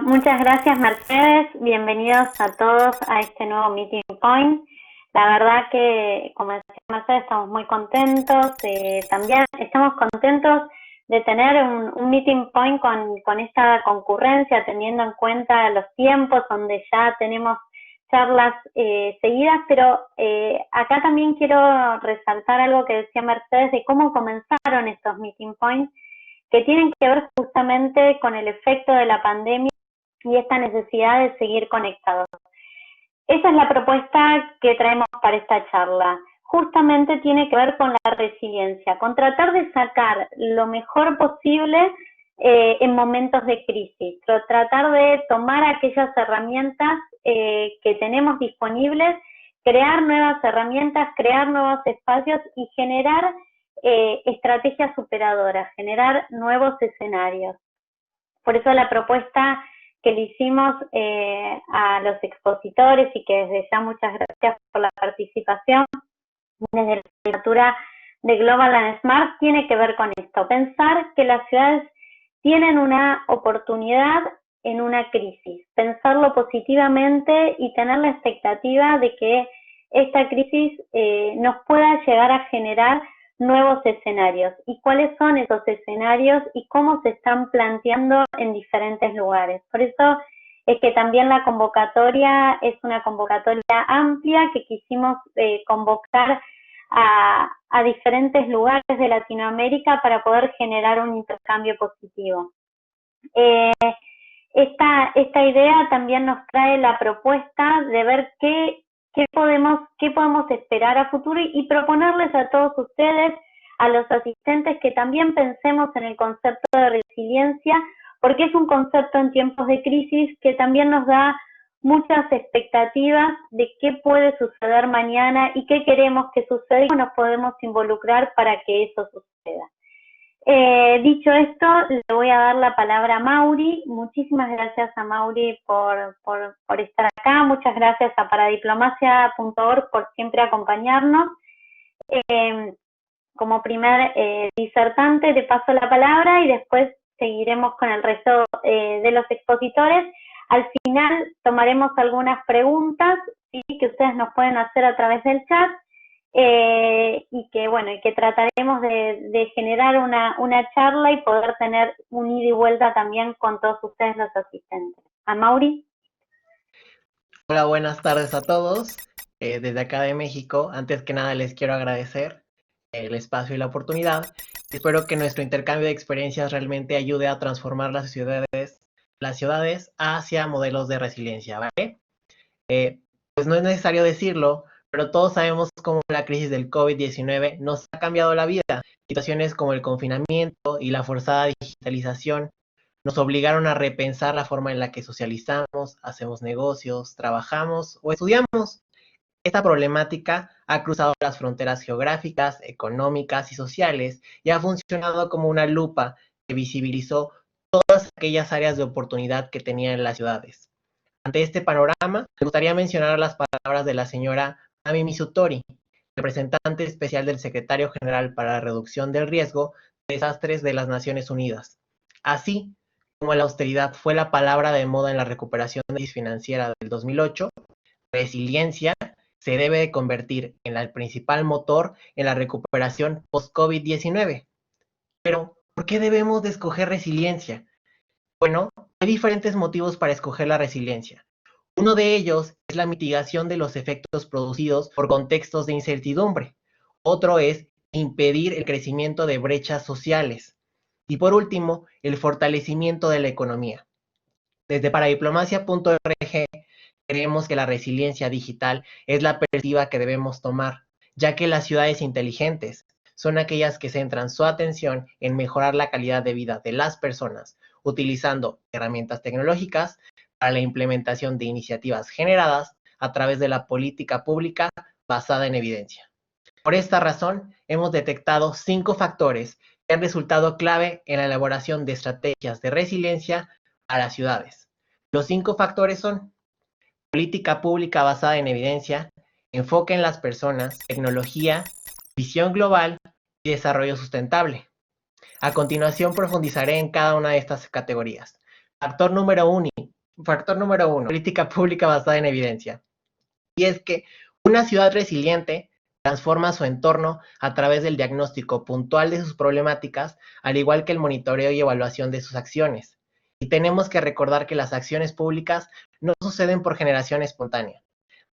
muchas gracias Mercedes, bienvenidos a todos a este nuevo Meeting Point. La verdad que, como decía Mercedes, estamos muy contentos, también estamos contentos de tener un Meeting Point con esta concurrencia, teniendo en cuenta los tiempos donde ya tenemos charlas seguidas, pero acá también quiero resaltar algo que decía Mercedes de cómo comenzaron estos Meeting Points, que tienen que ver justamente con el efecto de la pandemia y esta necesidad de seguir conectados. Esa es la propuesta que traemos para esta charla. Justamente tiene que ver con la resiliencia, con tratar de sacar lo mejor posible en momentos de crisis, tratar de tomar aquellas herramientas que tenemos disponibles, crear nuevas herramientas, crear nuevos espacios y generar estrategias superadoras, generar nuevos escenarios. Por eso la propuesta que le hicimos a los expositores, y que desde ya muchas gracias por la participación desde la literatura de Global and Smart, tiene que ver con esto, pensar que las ciudades tienen una oportunidad en una crisis, pensarlo positivamente y tener la expectativa de que esta crisis nos pueda llegar a generar nuevos escenarios. ¿Y cuáles son esos escenarios y cómo se están planteando en diferentes lugares? Por eso es que también la convocatoria es una convocatoria amplia que quisimos convocar a diferentes lugares de Latinoamérica para poder generar un intercambio positivo. Esta idea también nos trae la propuesta de ver qué podemos esperar a futuro y proponerles a todos ustedes, a los asistentes, que también pensemos en el concepto de resiliencia, porque es un concepto en tiempos de crisis que también nos da muchas expectativas de qué puede suceder mañana y qué queremos que suceda y cómo nos podemos involucrar para que eso suceda. Dicho esto, le voy a dar la palabra a Mauri. Muchísimas gracias a Mauri por estar acá. Muchas gracias a paradiplomacia.org por siempre acompañarnos. Como primer disertante te paso la palabra y después seguiremos con el resto de los expositores. Al final tomaremos algunas preguntas, ¿sí?, que ustedes nos pueden hacer a través del chat. Y que trataremos de generar una charla y poder tener un ida y vuelta también con todos ustedes los asistentes. ¿A Mauri? Hola, buenas tardes a todos. Desde acá de México, antes que nada les quiero agradecer el espacio y la oportunidad. Espero que nuestro intercambio de experiencias realmente ayude a transformar las ciudades hacia modelos de resiliencia, ¿vale? Pues no es necesario decirlo, pero todos sabemos cómo la crisis del COVID-19 nos ha cambiado la vida. Situaciones como el confinamiento y la forzada digitalización nos obligaron a repensar la forma en la que socializamos, hacemos negocios, trabajamos o estudiamos. Esta problemática ha cruzado las fronteras geográficas, económicas y sociales y ha funcionado como una lupa que visibilizó todas aquellas áreas de oportunidad que tenían las ciudades. Ante este panorama, me gustaría mencionar las palabras de la señora Ami Misutori, representante especial del Secretario General para la Reducción del Riesgo de Desastres de las Naciones Unidas. Así como la austeridad fue la palabra de moda en la recuperación de la crisis financiera del 2008, resiliencia se debe de convertir en el principal motor en la recuperación post-COVID-19. Pero, ¿por qué debemos de escoger resiliencia? Bueno, hay diferentes motivos para escoger la resiliencia. Uno de ellos es la mitigación de los efectos producidos por contextos de incertidumbre. Otro es impedir el crecimiento de brechas sociales. Y por último, el fortalecimiento de la economía. Desde paradiplomacia.org creemos que la resiliencia digital es la perspectiva que debemos tomar, ya que las ciudades inteligentes son aquellas que centran su atención en mejorar la calidad de vida de las personas, utilizando herramientas tecnológicas para la implementación de iniciativas generadas a través de la política pública basada en evidencia. Por esta razón, hemos detectado 5 factores que han resultado clave en la elaboración de estrategias de resiliencia a las ciudades. Los 5 factores son: política pública basada en evidencia, enfoque en las personas, tecnología, visión global y desarrollo sustentable. A continuación profundizaré en cada una de estas categorías. Factor número 1, Factor número 1, política pública basada en evidencia. Y es que una ciudad resiliente transforma su entorno a través del diagnóstico puntual de sus problemáticas, al igual que el monitoreo y evaluación de sus acciones. Y tenemos que recordar que las acciones públicas no suceden por generación espontánea.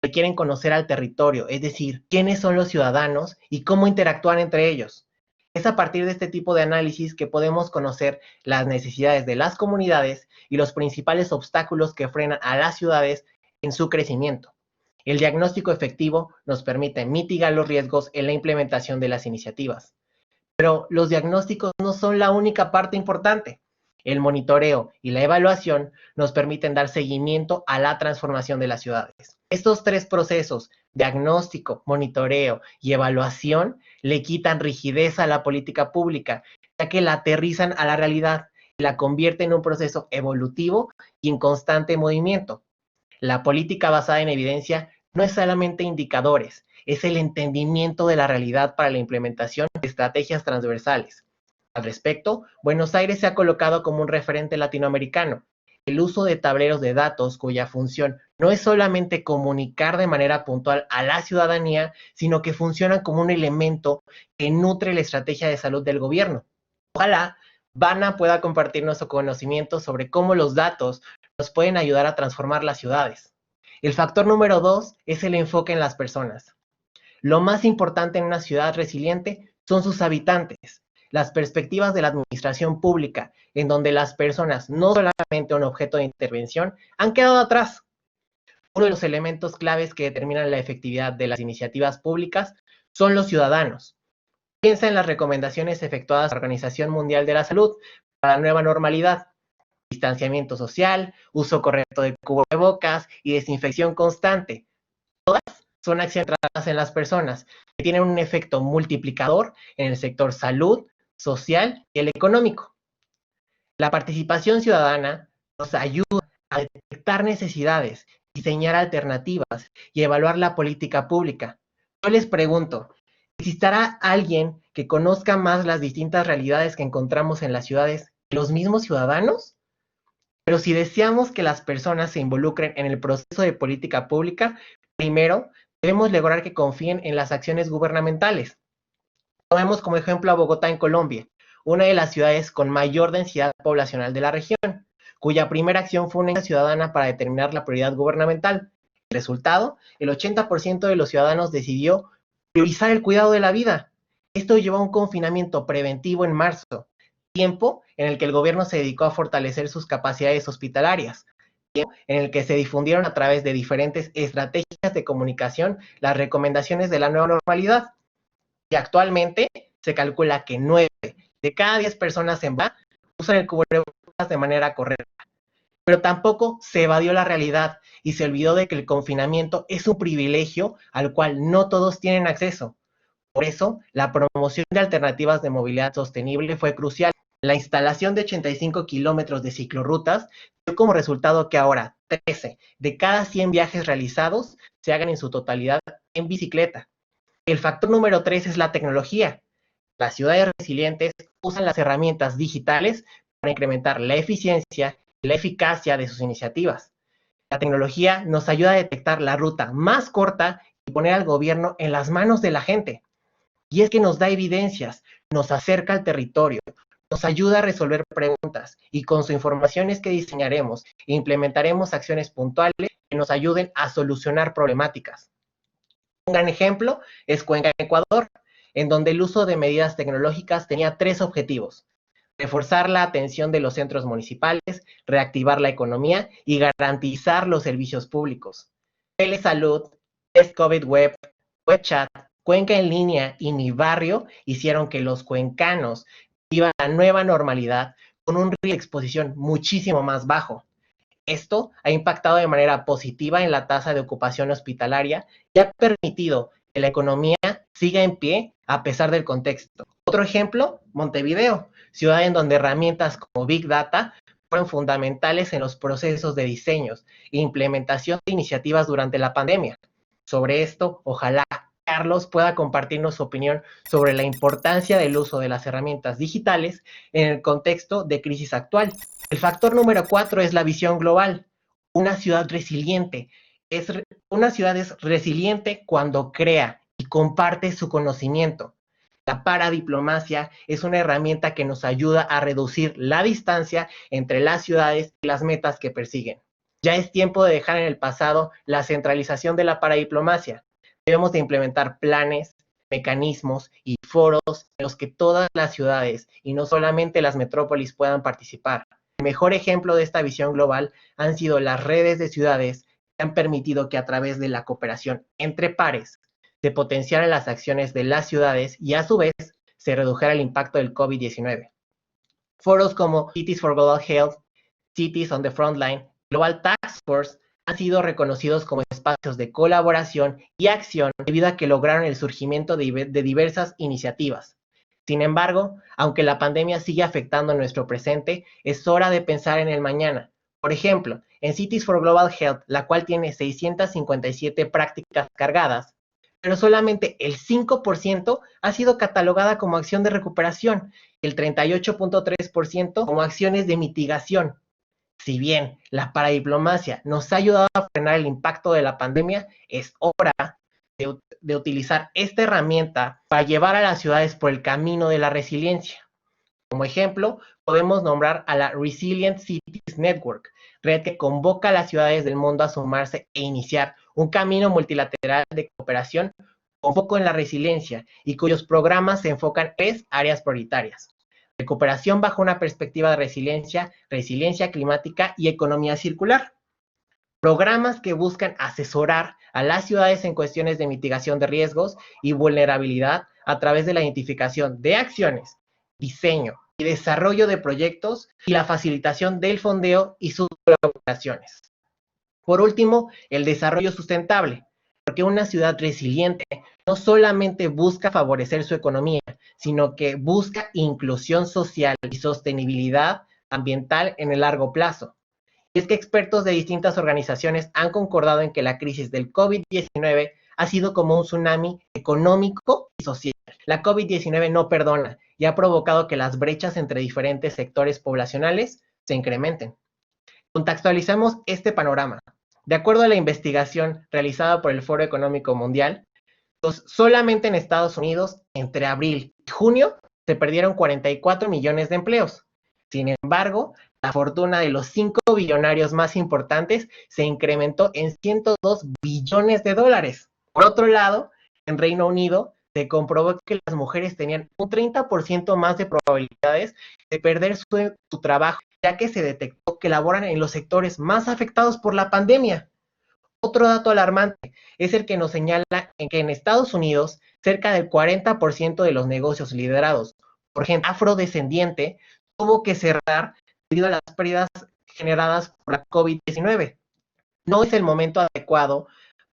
Requieren conocer al territorio, es decir, quiénes son los ciudadanos y cómo interactúan entre ellos. Es a partir de este tipo de análisis que podemos conocer las necesidades de las comunidades y los principales obstáculos que frenan a las ciudades en su crecimiento. El diagnóstico efectivo nos permite mitigar los riesgos en la implementación de las iniciativas. Pero los diagnósticos no son la única parte importante. El monitoreo y la evaluación nos permiten dar seguimiento a la transformación de las ciudades. Estos tres procesos, diagnóstico, monitoreo y evaluación, le quitan rigidez a la política pública, ya que la aterrizan a la realidad y la convierten en un proceso evolutivo y en constante movimiento. La política basada en evidencia no es solamente indicadores, es el entendimiento de la realidad para la implementación de estrategias transversales. Al respecto, Buenos Aires se ha colocado como un referente latinoamericano. El uso de tableros de datos cuya función no es solamente comunicar de manera puntual a la ciudadanía, sino que funcionan como un elemento que nutre la estrategia de salud del gobierno. Ojalá Vana pueda compartirnos su conocimiento sobre cómo los datos nos pueden ayudar a transformar las ciudades. El factor número 2 es el enfoque en las personas. Lo más importante en una ciudad resiliente son sus habitantes. Las perspectivas de la administración pública, en donde las personas no solamente un objeto de intervención, han quedado atrás. Uno de los elementos claves que determinan la efectividad de las iniciativas públicas son los ciudadanos. Piensa en las recomendaciones efectuadas por la Organización Mundial de la Salud para la nueva normalidad: distanciamiento social, uso correcto de cubrebocas y desinfección constante. Todas son acciones centradas en las personas que tienen un efecto multiplicador en el sector salud, social y el económico. La participación ciudadana nos ayuda a detectar necesidades, diseñar alternativas y evaluar la política pública. Yo les pregunto, ¿existirá alguien que conozca más las distintas realidades que encontramos en las ciudades que los mismos ciudadanos? Pero si deseamos que las personas se involucren en el proceso de política pública, primero debemos lograr que confíen en las acciones gubernamentales. Tomemos como ejemplo a Bogotá en Colombia, una de las ciudades con mayor densidad poblacional de la región, cuya primera acción fue una encuesta ciudadana para determinar la prioridad gubernamental. El resultado, el 80% de los ciudadanos decidió priorizar el cuidado de la vida. Esto llevó a un confinamiento preventivo en marzo, tiempo en el que el gobierno se dedicó a fortalecer sus capacidades hospitalarias, tiempo en el que se difundieron a través de diferentes estrategias de comunicación las recomendaciones de la nueva normalidad. Y actualmente se calcula que 9 de cada 10 personas en Bogotá usan el cubrebocas de manera correcta. Pero tampoco se evadió la realidad y se olvidó de que el confinamiento es un privilegio al cual no todos tienen acceso. Por eso, la promoción de alternativas de movilidad sostenible fue crucial. La instalación de 85 kilómetros de ciclorrutas dio como resultado que ahora 13 de cada 100 viajes realizados se hagan en su totalidad en bicicleta. El factor número 3 es la tecnología. Las ciudades resilientes usan las herramientas digitales para incrementar la eficiencia y la eficacia de sus iniciativas. La tecnología nos ayuda a detectar la ruta más corta y poner al gobierno en las manos de la gente. Y es que nos da evidencias, nos acerca al territorio, nos ayuda a resolver preguntas y con su información es que diseñaremos e implementaremos acciones puntuales que nos ayuden a solucionar problemáticas. Un gran ejemplo es Cuenca, Ecuador, en donde el uso de medidas tecnológicas tenía 3 objetivos: reforzar la atención de los centros municipales, reactivar la economía y garantizar los servicios públicos. Telesalud, Test COVID Web, WebChat, Cuenca en línea y Mi Barrio hicieron que los cuencanos vivan la nueva normalidad con un riesgo de exposición muchísimo más bajo. Esto ha impactado de manera positiva en la tasa de ocupación hospitalaria y ha permitido que la economía siga en pie a pesar del contexto. Otro ejemplo, Montevideo, ciudad en donde herramientas como Big Data fueron fundamentales en los procesos de diseños e implementación de iniciativas durante la pandemia. Sobre esto, ojalá Carlos pueda compartirnos su opinión sobre la importancia del uso de las herramientas digitales en el contexto de crisis actual. El factor número 4 es la visión global. Una ciudad resiliente una ciudad es resiliente cuando crea y comparte su conocimiento. La paradiplomacia es una herramienta que nos ayuda a reducir la distancia entre las ciudades y las metas que persiguen. Ya es tiempo de dejar en el pasado la centralización de la paradiplomacia. Debemos de implementar planes, mecanismos y foros en los que todas las ciudades y no solamente las metrópolis puedan participar. El mejor ejemplo de esta visión global han sido las redes de ciudades que han permitido que a través de la cooperación entre pares se potenciaran las acciones de las ciudades y a su vez se redujera el impacto del COVID-19. Foros como Cities for Global Health, Cities on the Frontline, Global Task Force han sido reconocidos como espacios de colaboración y acción debido a que lograron el surgimiento de diversas iniciativas. Sin embargo, aunque la pandemia sigue afectando nuestro presente, es hora de pensar en el mañana. Por ejemplo, en Cities for Global Health, la cual tiene 657 prácticas cargadas, pero solamente el 5% ha sido catalogada como acción de recuperación, el 38.3% como acciones de mitigación. Si bien la paradiplomacia nos ha ayudado a frenar el impacto de la pandemia, es hora de utilizar esta herramienta para llevar a las ciudades por el camino de la resiliencia. Como ejemplo, podemos nombrar a la Resilient Cities Network, red que convoca a las ciudades del mundo a sumarse e iniciar un camino multilateral de cooperación con foco en la resiliencia y cuyos programas se enfocan en 3 áreas prioritarias: recuperación bajo una perspectiva de resiliencia, resiliencia climática y economía circular. Programas que buscan asesorar a las ciudades en cuestiones de mitigación de riesgos y vulnerabilidad a través de la identificación de acciones, diseño y desarrollo de proyectos y la facilitación del fondeo y sus colaboraciones. Por último, el desarrollo sustentable, porque una ciudad resiliente no solamente busca favorecer su economía, sino que busca inclusión social y sostenibilidad ambiental en el largo plazo. Y es que expertos de distintas organizaciones han concordado en que la crisis del COVID-19 ha sido como un tsunami económico y social. La COVID-19 no perdona y ha provocado que las brechas entre diferentes sectores poblacionales se incrementen. Contextualizamos este panorama. De acuerdo a la investigación realizada por el Foro Económico Mundial, solamente en Estados Unidos, entre abril y junio, se perdieron 44 millones de empleos. Sin embargo, la fortuna de los 5 billonarios más importantes se incrementó en 102 billones de dólares. Por otro lado, en Reino Unido se comprobó que las mujeres tenían un 30% más de probabilidades de perder su trabajo, ya que se detectó que laboran en los sectores más afectados por la pandemia. Otro dato alarmante es el que nos señala en que en Estados Unidos cerca del 40% de los negocios liderados por gente afrodescendiente tuvo que cerrar debido a las pérdidas generadas por la COVID-19. No es el momento adecuado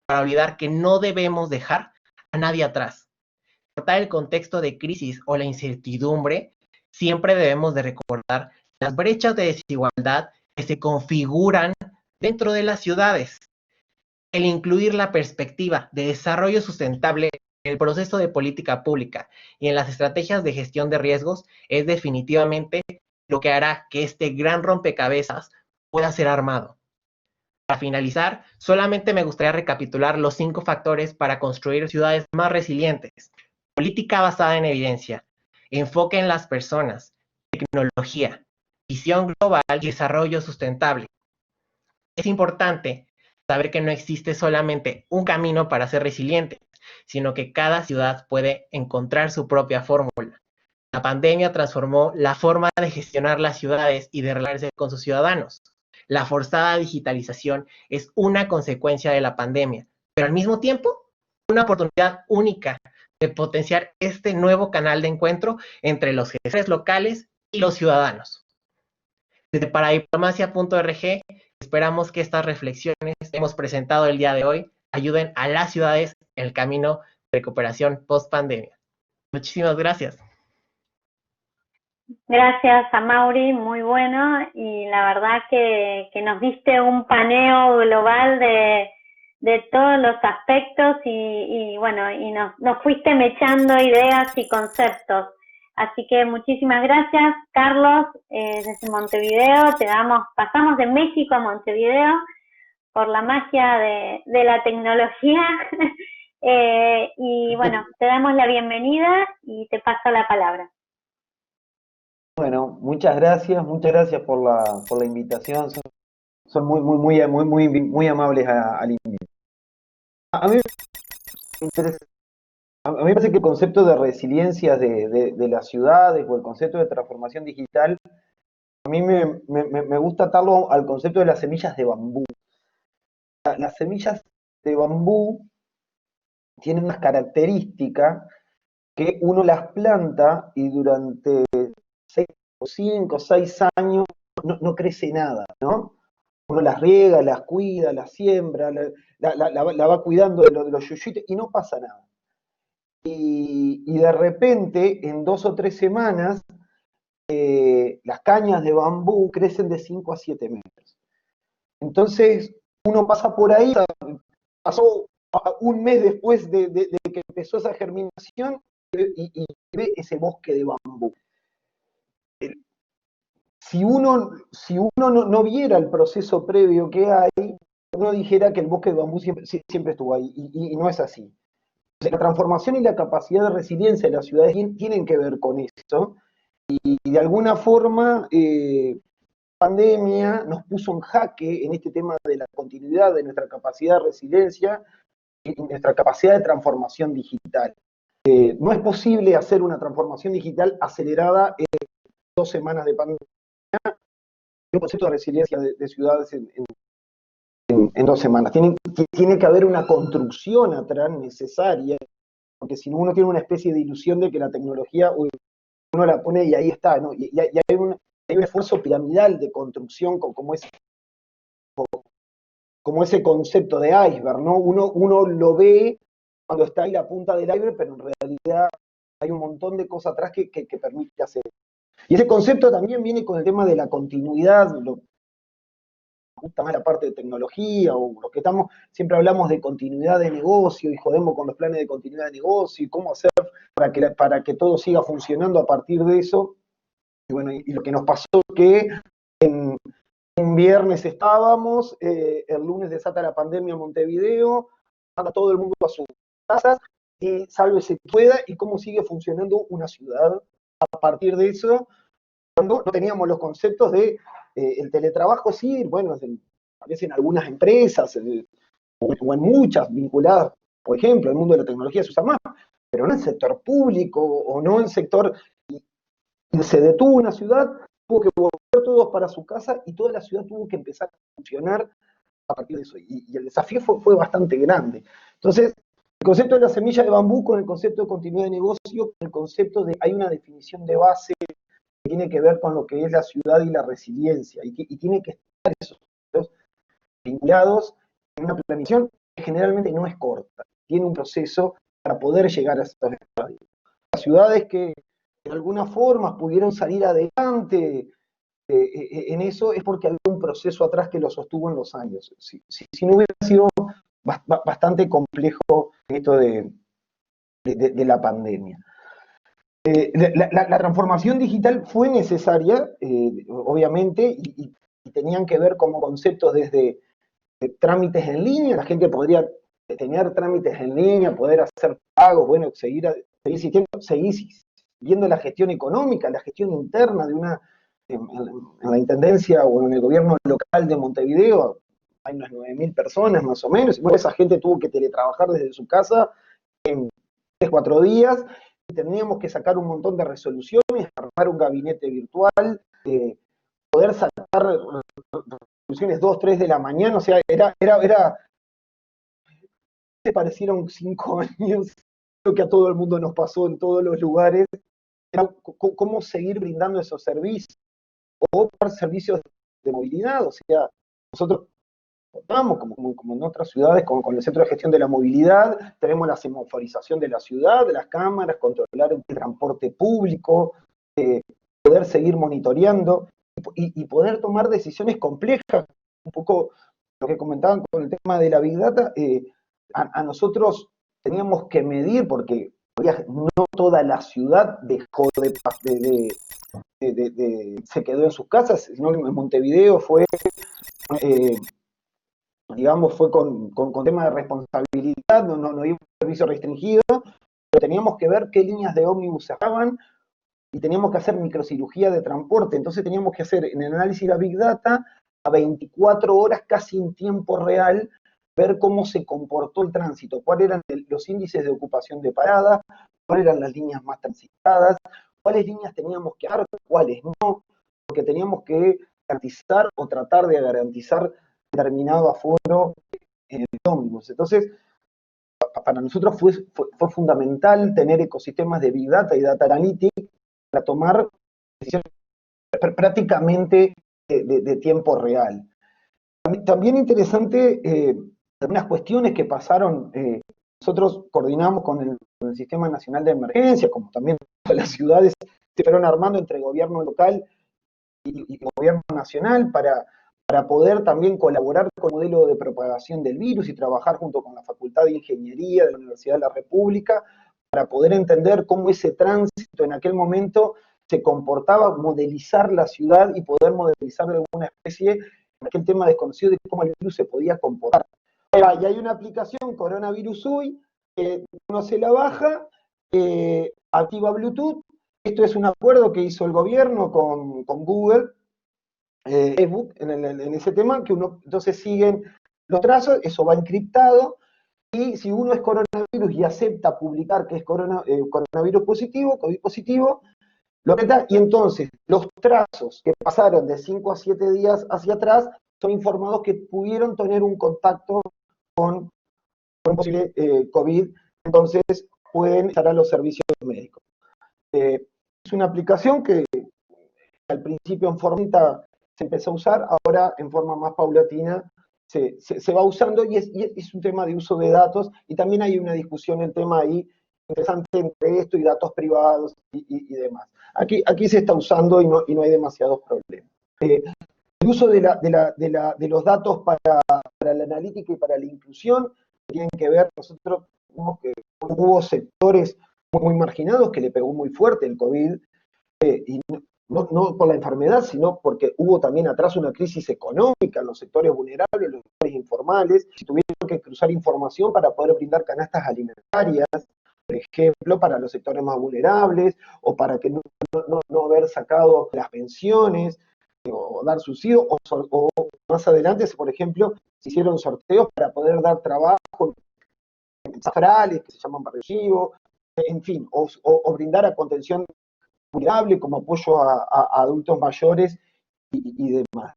para olvidar que no debemos dejar a nadie atrás. Tratar el contexto de crisis o la incertidumbre, siempre debemos de recordar las brechas de desigualdad que se configuran dentro de las ciudades. El incluir la perspectiva de desarrollo sustentable en el proceso de política pública y en las estrategias de gestión de riesgos es definitivamente lo que hará que este gran rompecabezas pueda ser armado. Para finalizar, solamente me gustaría recapitular los 5 factores para construir ciudades más resilientes. Política basada en evidencia, enfoque en las personas, tecnología, visión global y desarrollo sustentable. Es importante saber que no existe solamente un camino para ser resiliente, sino que cada ciudad puede encontrar su propia fórmula. La pandemia transformó la forma de gestionar las ciudades y de relacionarse con sus ciudadanos. La forzada digitalización es una consecuencia de la pandemia, pero al mismo tiempo una oportunidad única de potenciar este nuevo canal de encuentro entre los gestores locales y los ciudadanos. Desde paradiplomacia.org esperamos que estas reflexiones que hemos presentado el día de hoy ayuden a las ciudades en el camino de recuperación post pandemia. Muchísimas gracias. Gracias a Mauri, muy bueno, y la verdad que nos diste un paneo global de todos los aspectos y bueno, y nos fuiste mechando ideas y conceptos. Así que muchísimas gracias, Carlos, desde Montevideo, pasamos de México a Montevideo, por la magia de la tecnología. Y bueno, te damos la bienvenida y te paso la palabra. Bueno, muchas gracias por la invitación. Son muy amables al invitar. A mí me interesa, a mí me parece que el concepto de resiliencia de las ciudades o el concepto de transformación digital, a mí me gusta atarlo al concepto de las semillas de bambú. Las semillas de bambú tienen unas características que uno las planta y durante 5 o 6 años no crece nada, ¿no? Uno las riega, las cuida, las siembra, la va cuidando de los yuyitos y no pasa nada. Y de repente, en 2 o 3 semanas, las cañas de bambú crecen de 5 a 7 metros. Entonces, uno pasa por ahí, pasó un mes después de que empezó esa germinación y ve ese bosque de bambú. Si uno no viera el proceso previo que hay, uno dijera que el bosque de bambú siempre estuvo ahí, y no es así. La transformación y la capacidad de resiliencia de las ciudades tienen que ver con eso, y de alguna forma la pandemia nos puso en jaque en este tema de la continuidad de nuestra capacidad de resiliencia y nuestra capacidad de transformación digital. No es posible hacer una transformación digital acelerada en 2 semanas de pandemia, un concepto de resiliencia de ciudades en 2 semanas. Tiene que haber una construcción atrás necesaria, porque si no uno tiene una especie de ilusión de que la tecnología uno la pone y ahí está, ¿no? Y hay un esfuerzo piramidal de construcción como ese concepto de iceberg, ¿no? Uno lo ve cuando está ahí la punta del iceberg, pero en realidad hay un montón de cosas atrás que permite hacer. Y ese concepto también viene con el tema de la continuidad, gusta más la parte de tecnología, o los que estamos, siempre hablamos de continuidad de negocio y jodemos con los planes de continuidad de negocio y cómo hacer para que todo siga funcionando a partir de eso. Y bueno, y lo que nos pasó que un viernes estábamos, el lunes desata la pandemia en Montevideo, manda todo el mundo a sus casas y sálvese que pueda, y cómo sigue funcionando una ciudad a partir de eso, cuando no teníamos los conceptos de el teletrabajo. Sí, bueno, aparece en algunas empresas, o en muchas vinculadas, por ejemplo, el mundo de la tecnología se usa más, pero no en el sector público, o no en el sector, y se detuvo una ciudad, tuvo que volver todos para su casa, y toda la ciudad tuvo que empezar a funcionar a partir de eso, y el desafío fue bastante grande. Entonces, el concepto de la semilla de bambú con el concepto de continuidad de negocio, con el concepto de hay una definición de base que tiene que ver con lo que es la ciudad y la resiliencia, y tiene que estar esos vinculados en una planificación que generalmente no es corta, tiene un proceso para poder llegar a esos estadios. Las ciudades que de alguna forma pudieron salir adelante en eso es porque había un proceso atrás que lo sostuvo en los años. Si no hubiera sido bastante complejo esto de la pandemia. La transformación digital fue necesaria, obviamente, y tenían que ver como conceptos desde trámites en línea. La gente podría tener trámites en línea, poder hacer pagos, bueno, seguir viendo la gestión económica, la gestión interna de en la intendencia o en el gobierno local de Montevideo. Hay unas 9.000 personas más o menos, y bueno, esa gente tuvo que teletrabajar desde su casa en 3 o 4 días, y teníamos que sacar un montón de resoluciones, armar un gabinete virtual, poder sacar resoluciones 2, 3 de la mañana, o sea, se parecieron 5 años, lo que a todo el mundo nos pasó en todos los lugares, era cómo seguir brindando esos servicios, o servicios de movilidad. O sea, nosotros contamos, como en otras ciudades, con el Centro de Gestión de la Movilidad, tenemos la semaforización de la ciudad, de las cámaras, controlar el transporte público, poder seguir monitoreando y poder tomar decisiones complejas. Un poco lo que comentaban con el tema de la Big Data, a nosotros teníamos que medir, porque no toda la ciudad dejó se quedó en sus casas, sino que en Montevideo fue digamos, fue con tema de responsabilidad, no iba un servicio restringido, pero teníamos que ver qué líneas de ómnibus cerraban y teníamos que hacer microcirugía de transporte. Entonces teníamos que hacer en el análisis de la Big Data a 24 horas, casi en tiempo real, ver cómo se comportó el tránsito, cuáles eran los índices de ocupación de parada, cuáles eran las líneas más transitadas, cuáles líneas teníamos que dar, cuáles no, porque teníamos que garantizar o tratar de garantizar determinado aforo en el ómnibus. Entonces, para nosotros fue fundamental tener ecosistemas de Big Data y Data Analytics para tomar decisiones prácticamente de tiempo real. También interesante, algunas cuestiones que pasaron, nosotros coordinamos con el Sistema Nacional de Emergencia, como también las ciudades se fueron armando entre gobierno local y gobierno nacional para poder también colaborar con el modelo de propagación del virus y trabajar junto con la Facultad de Ingeniería de la Universidad de la República para poder entender cómo ese tránsito en aquel momento se comportaba, modelizar la ciudad y poder modelizar de alguna especie en aquel tema desconocido de cómo el virus se podía comportar. Y hay una aplicación, Coronavirus UI, que uno se la baja, activa Bluetooth. Esto es un acuerdo que hizo el gobierno con Google, Facebook, en ese tema, que uno entonces siguen los trazos, eso va encriptado, y si uno es coronavirus y acepta publicar que es coronavirus positivo, COVID positivo, lo acepta, y entonces los trazos que pasaron de 5 a 7 días hacia atrás son informados que pudieron tener un contacto con un posible COVID, entonces pueden estar a los servicios médicos. Es una aplicación que al principio en forma se empezó a usar, ahora en forma más paulatina se va usando y es un tema de uso de datos, y también hay una discusión, el tema ahí interesante entre esto y datos privados y demás. Aquí se está usando y no hay demasiados problemas. El uso de los datos para la analítica y para la inclusión tienen que ver, nosotros vimos que hubo sectores muy marginados que le pegó muy fuerte el COVID, y no por la enfermedad, sino porque hubo también atrás una crisis económica en los sectores vulnerables, los sectores informales, y tuvieron que cruzar información para poder brindar canastas alimentarias, por ejemplo, para los sectores más vulnerables, o para que no haber sacado las pensiones, o dar subsidios, o más adelante, por ejemplo, se hicieron sorteos para poder dar trabajo en zafrales, que se llaman barrios, en fin, o brindar a contención vulnerable, como apoyo a adultos mayores y demás.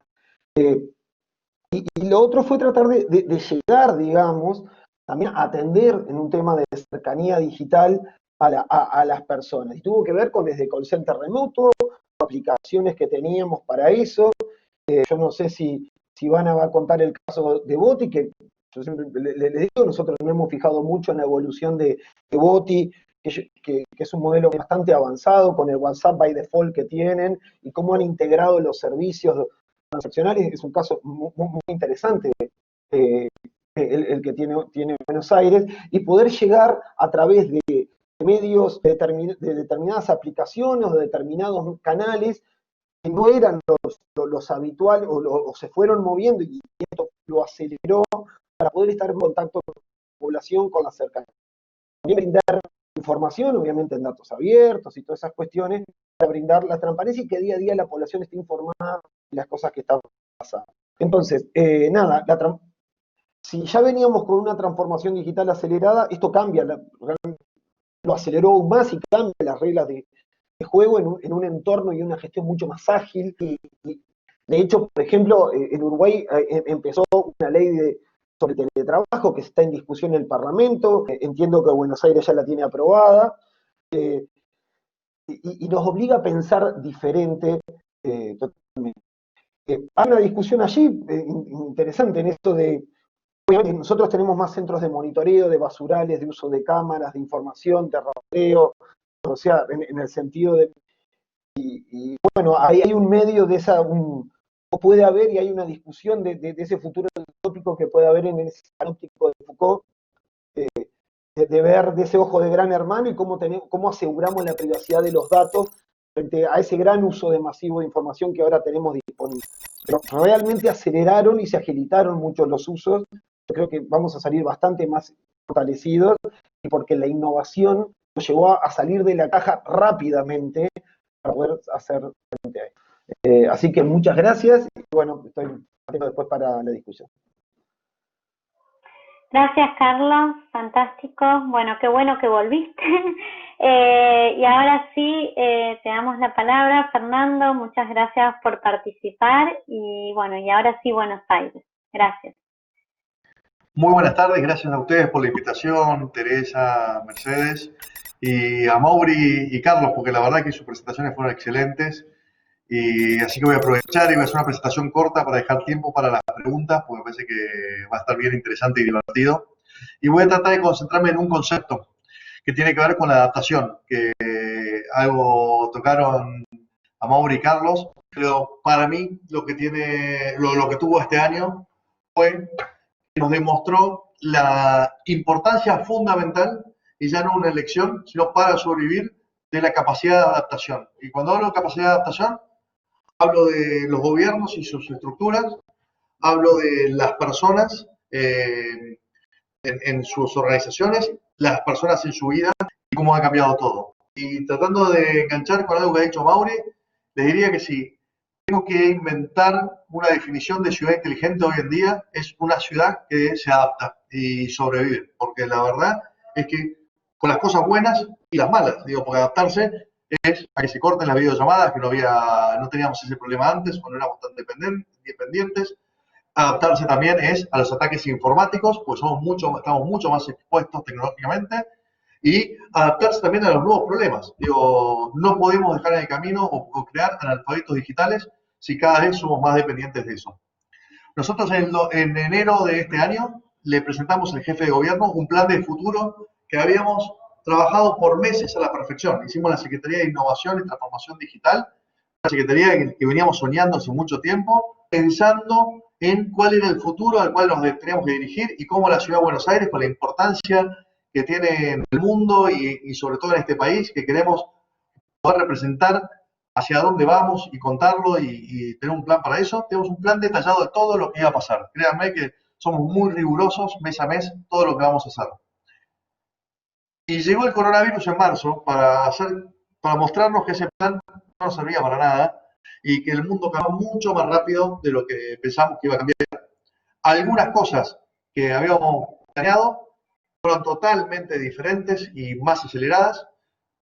Y lo otro fue tratar de llegar, digamos, también a atender en un tema de cercanía digital a las personas. Y tuvo que ver con desde call center remoto, aplicaciones que teníamos para eso. Yo no sé si Ivana va a contar el caso de Boti, que yo siempre le digo, nosotros nos hemos fijado mucho en la evolución de Boti, que es un modelo bastante avanzado con el WhatsApp by default que tienen y cómo han integrado los servicios transaccionales. Es un caso muy interesante el que tiene Buenos Aires, y poder llegar a través de medios, de determinadas aplicaciones o de determinados canales que no eran los habituales o se fueron moviendo, y esto lo aceleró para poder estar en contacto con la población, con la cercanía. También brindar información, obviamente en datos abiertos y todas esas cuestiones, para brindar la transparencia y que día a día la población esté informada de las cosas que están pasando. Entonces, nada, si ya veníamos con una transformación digital acelerada, esto cambia, lo aceleró aún más y cambia las reglas de juego en un entorno y una gestión mucho más ágil. Y de hecho, por ejemplo, en Uruguay empezó una ley sobre teletrabajo que está en discusión en el Parlamento. Entiendo que Buenos Aires ya la tiene aprobada. Y nos obliga a pensar diferente totalmente. Hay una discusión allí interesante en esto de, obviamente nosotros tenemos más centros de monitoreo, de basurales, de uso de cámaras, de información, de rastreo, o sea, en el sentido de, y bueno, ahí hay un medio de esa, puede haber, y hay una discusión de ese futuro utópico que puede haber en ese panóptico de Foucault, de ver de ese ojo de gran hermano y cómo aseguramos la privacidad de los datos frente a ese gran uso de masivo de información que ahora tenemos disponible. Pero realmente aceleraron y se agilitaron mucho los usos. Yo creo que vamos a salir bastante más fortalecidos, y porque la innovación nos llevó a salir de la caja rápidamente para poder hacer frente a esto. Así que muchas gracias, y bueno, estoy atento después para la discusión. Gracias, Carlos, fantástico. Bueno que volviste. Y ahora sí, te damos la palabra, Fernando. Muchas gracias por participar. Y bueno, y ahora sí, Buenos Aires. Gracias. Muy buenas tardes, gracias a ustedes por la invitación, Teresa, Mercedes, y a Mauri y Carlos, porque la verdad que sus presentaciones fueron excelentes. Y así que voy a aprovechar y voy a hacer una presentación corta para dejar tiempo para las preguntas, porque me parece que va a estar bien interesante y divertido. Y voy a tratar de concentrarme en un concepto que tiene que ver con la adaptación, que algo tocaron a Mauri y Carlos, pero para mí lo que tuvo este año fue que nos demostró la importancia fundamental, y ya no una elección, sino para sobrevivir, de la capacidad de adaptación. Y cuando hablo de capacidad de adaptación, hablo de los gobiernos y sus estructuras, hablo de las personas en sus organizaciones, las personas en su vida y cómo ha cambiado todo. Y tratando de enganchar con algo que ha dicho Mauri, les diría que si tengo que inventar una definición de ciudad inteligente hoy en día, es una ciudad que se adapta y sobrevive, porque la verdad es que con las cosas buenas y las malas, digo, porque adaptarse es a que se corten las videollamadas, que no teníamos ese problema antes, cuando éramos tan dependientes. Adaptarse también es a los ataques informáticos, pues estamos mucho más expuestos tecnológicamente, y adaptarse también a los nuevos problemas. Digo, no podemos dejar en el camino o crear analfabetos digitales si cada vez somos más dependientes de eso. Nosotros en enero de este año le presentamos al jefe de gobierno un plan de futuro que habíamos trabajado por meses a la perfección. Hicimos la Secretaría de Innovación y Transformación Digital, una secretaría que veníamos soñando hace mucho tiempo, pensando en cuál era el futuro al cual nos teníamos que dirigir y cómo la Ciudad de Buenos Aires, con la importancia que tiene en el mundo y sobre todo en este país, que queremos poder representar hacia dónde vamos y contarlo y tener un plan para eso. Tenemos un plan detallado de todo lo que iba a pasar. Créanme que somos muy rigurosos mes a mes todo lo que vamos a hacer. Y llegó el coronavirus en marzo para mostrarnos que ese plan no servía para nada y que el mundo cambió mucho más rápido de lo que pensamos que iba a cambiar. Algunas cosas que habíamos planeado fueron totalmente diferentes y más aceleradas.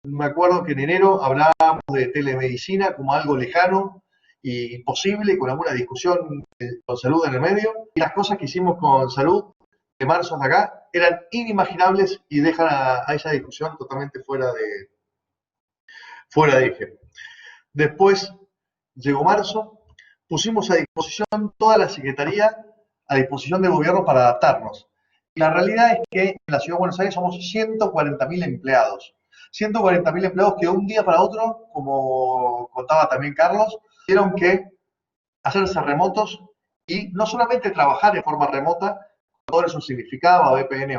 Me acuerdo que en enero hablábamos de telemedicina como algo lejano e imposible, con alguna discusión con salud en el medio, y las cosas que hicimos con salud de marzo hasta acá eran inimaginables y dejan a esa discusión totalmente fuera de eje. Después llegó marzo, pusimos a disposición toda la Secretaría, a disposición del gobierno para adaptarnos. Y la realidad es que en la Ciudad de Buenos Aires somos 140.000 empleados. 140.000 empleados que de un día para otro, como contaba también Carlos, tuvieron que hacerse remotos y no solamente trabajar de forma remota, todo eso significaba VPN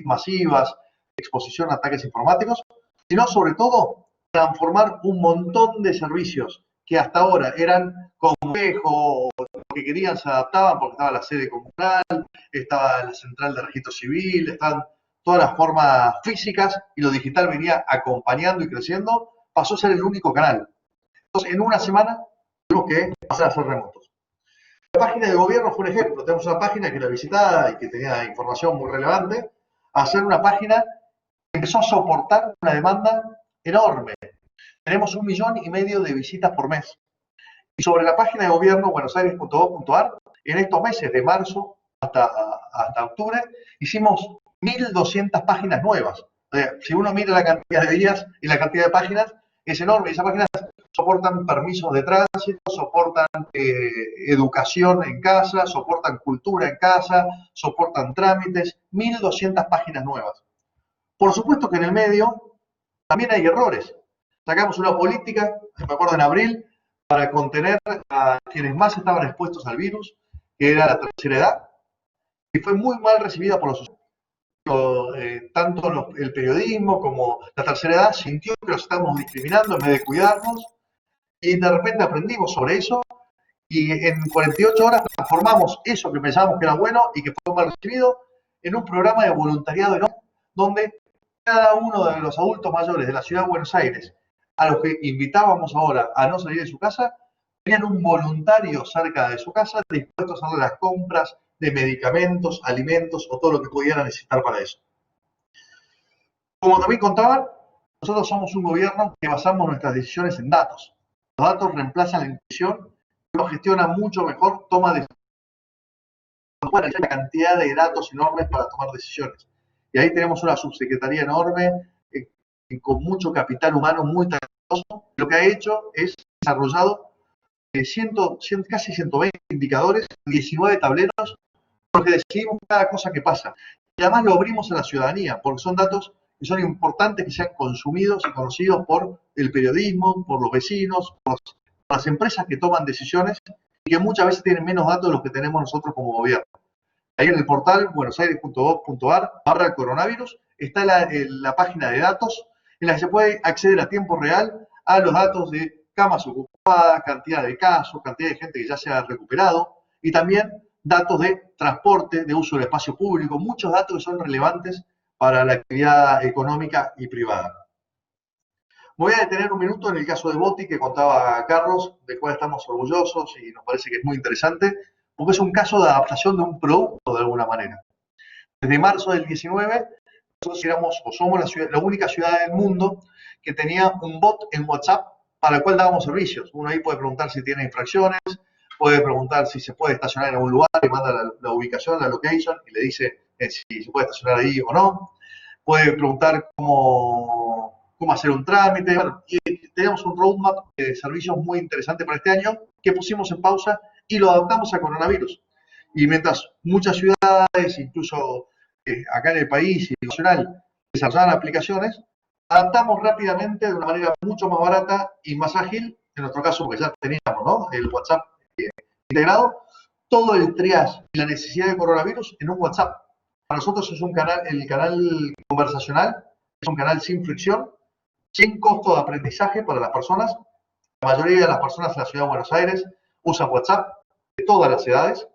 masivas, exposición a ataques informáticos, sino sobre todo transformar un montón de servicios que hasta ahora eran complejos, lo que querían se adaptaban porque estaba la sede comunal, estaba la central de registro civil, estaban todas las formas físicas y lo digital venía acompañando y creciendo, pasó a ser el único canal. Entonces, en una semana tuvimos que pasar a ser remotos. La página de gobierno fue un ejemplo. Tenemos una página que la visitaba y que tenía información muy relevante. Hacer una página que empezó a soportar una demanda enorme. Tenemos 1,5 millones de visitas por mes. Y sobre la página de gobierno, buenosaires.gov.ar, en estos meses de marzo hasta octubre, hicimos 1.200 páginas nuevas. O sea, si uno mira la cantidad de días y la cantidad de páginas, es enorme. Y esas páginas soportan permisos de tránsito, soportan educación en casa, soportan cultura en casa, soportan trámites, 1.200 páginas nuevas. Por supuesto que en el medio también hay errores. Sacamos una política, me acuerdo en abril, para contener a quienes más estaban expuestos al virus, que era la tercera edad, y fue muy mal recibida por los usuarios. tanto el periodismo como la tercera edad sintió que los estamos discriminando en vez de cuidarnos, y de repente aprendimos sobre eso, y en 48 horas transformamos eso que pensábamos que era bueno y que fue mal recibido en un programa de voluntariado enorme, donde cada uno de los adultos mayores de la ciudad de Buenos Aires, a los que invitábamos ahora a no salir de su casa, tenían un voluntario cerca de su casa dispuesto a hacer las compras de medicamentos, alimentos o todo lo que pudieran necesitar para eso. Como también contaban, nosotros somos un gobierno que basamos nuestras decisiones en datos. Los datos reemplazan la intuición, uno gestiona mucho mejor, toma decisiones. Bueno, hay una cantidad de datos enormes para tomar decisiones. Y ahí tenemos una subsecretaría enorme, con mucho capital humano muy talentoso. Lo que ha hecho es desarrollado casi 120 indicadores, 19 tableros, porque decidimos cada cosa que pasa. Y además lo abrimos a la ciudadanía, porque son datos que son importantes que sean consumidos y conocidos por el periodismo, por los vecinos, por las empresas que toman decisiones y que muchas veces tienen menos datos de los que tenemos nosotros como gobierno. Ahí en el portal buenosaires.gov.ar/coronavirus está la página de datos en la que se puede acceder a tiempo real a los datos de camas ocupadas, cantidad de casos, cantidad de gente que ya se ha recuperado y también datos de transporte, de uso del espacio público, muchos datos que son relevantes para la actividad económica y privada. Me voy a detener un minuto en el caso de Boti que contaba Carlos, del cual estamos orgullosos y nos parece que es muy interesante, porque es un caso de adaptación de un producto de alguna manera. Desde marzo del 19, nosotros éramos o somos la única ciudad del mundo que tenía un bot en WhatsApp para el cual dábamos servicios. Uno ahí puede preguntar si tiene infracciones, puede preguntar si se puede estacionar en algún lugar, le manda la ubicación, la location, y le dice si se puede estacionar ahí o no. Puede preguntar cómo hacer un trámite. Bueno, y tenemos un roadmap de servicios muy interesante para este año que pusimos en pausa y lo adaptamos a coronavirus. Y mientras muchas ciudades, incluso acá en el país y nacional, desarrollaban aplicaciones, adaptamos rápidamente de una manera mucho más barata y más ágil, en nuestro caso porque ya teníamos, ¿no?, el WhatsApp integrado, todo el triage y la necesidad de coronavirus en un WhatsApp. Para nosotros es un canal, el canal conversacional, es un canal sin fricción, sin costo de aprendizaje para las personas. La mayoría de las personas en la ciudad de Buenos Aires usan WhatsApp de todas las edades.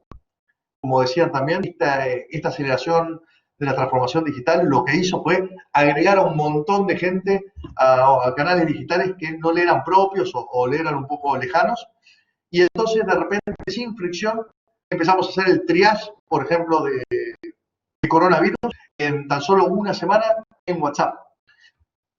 Como decían también, esta aceleración de la transformación digital lo que hizo fue agregar a un montón de gente a canales digitales que no le eran propios o le eran un poco lejanos. Y entonces, de repente, sin fricción, empezamos a hacer el triage, por ejemplo, de coronavirus en tan solo una semana en WhatsApp.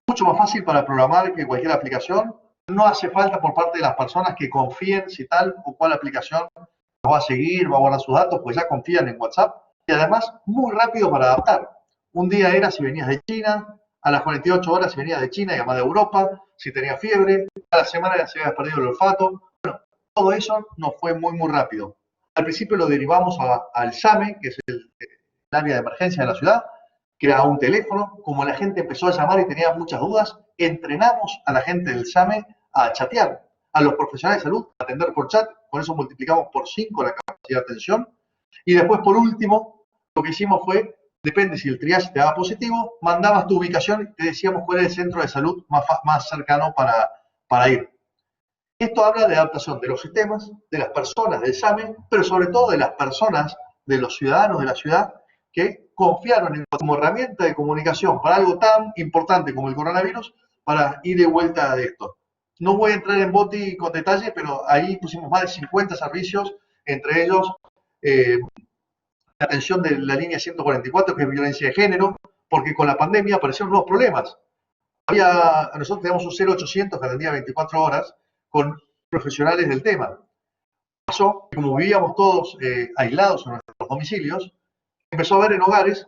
Mucho más fácil para programar que cualquier aplicación. No hace falta por parte de las personas que confíen si tal o cual aplicación va a seguir, va a guardar sus datos, pues ya confían en WhatsApp. Y además, muy rápido para adaptar. Un día era si venías de China, a las 48 horas si venías de China y además de Europa, si tenías fiebre, a la semana ya se habías perdido el olfato. Bueno, todo eso nos fue muy rápido. Al principio lo derivamos al SAME, que es el área de emergencia de la ciudad, que era un teléfono. Como la gente empezó a llamar y tenía muchas dudas, entrenamos a la gente del SAME a chatear, a los profesionales de salud a atender por chat, con eso multiplicamos por 5 la capacidad de atención. Y después, por último, lo que hicimos fue, depende si el triage te daba positivo, mandabas tu ubicación y te decíamos cuál era el centro de salud más cercano para ir. Esto habla de adaptación de los sistemas, de las personas del SAME, pero sobre todo de las personas, de los ciudadanos de la ciudad, que confiaron en como herramienta de comunicación para algo tan importante como el coronavirus, para ir de vuelta de esto. No voy a entrar en Boti con detalle, pero ahí pusimos más de 50 servicios, entre ellos la atención de la línea 144, que es violencia de género, porque con la pandemia aparecieron nuevos problemas. Nosotros teníamos un 0800 que atendía 24 horas con profesionales del tema. Pasó que como vivíamos todos aislados en nuestros domicilios, empezó a haber en hogares,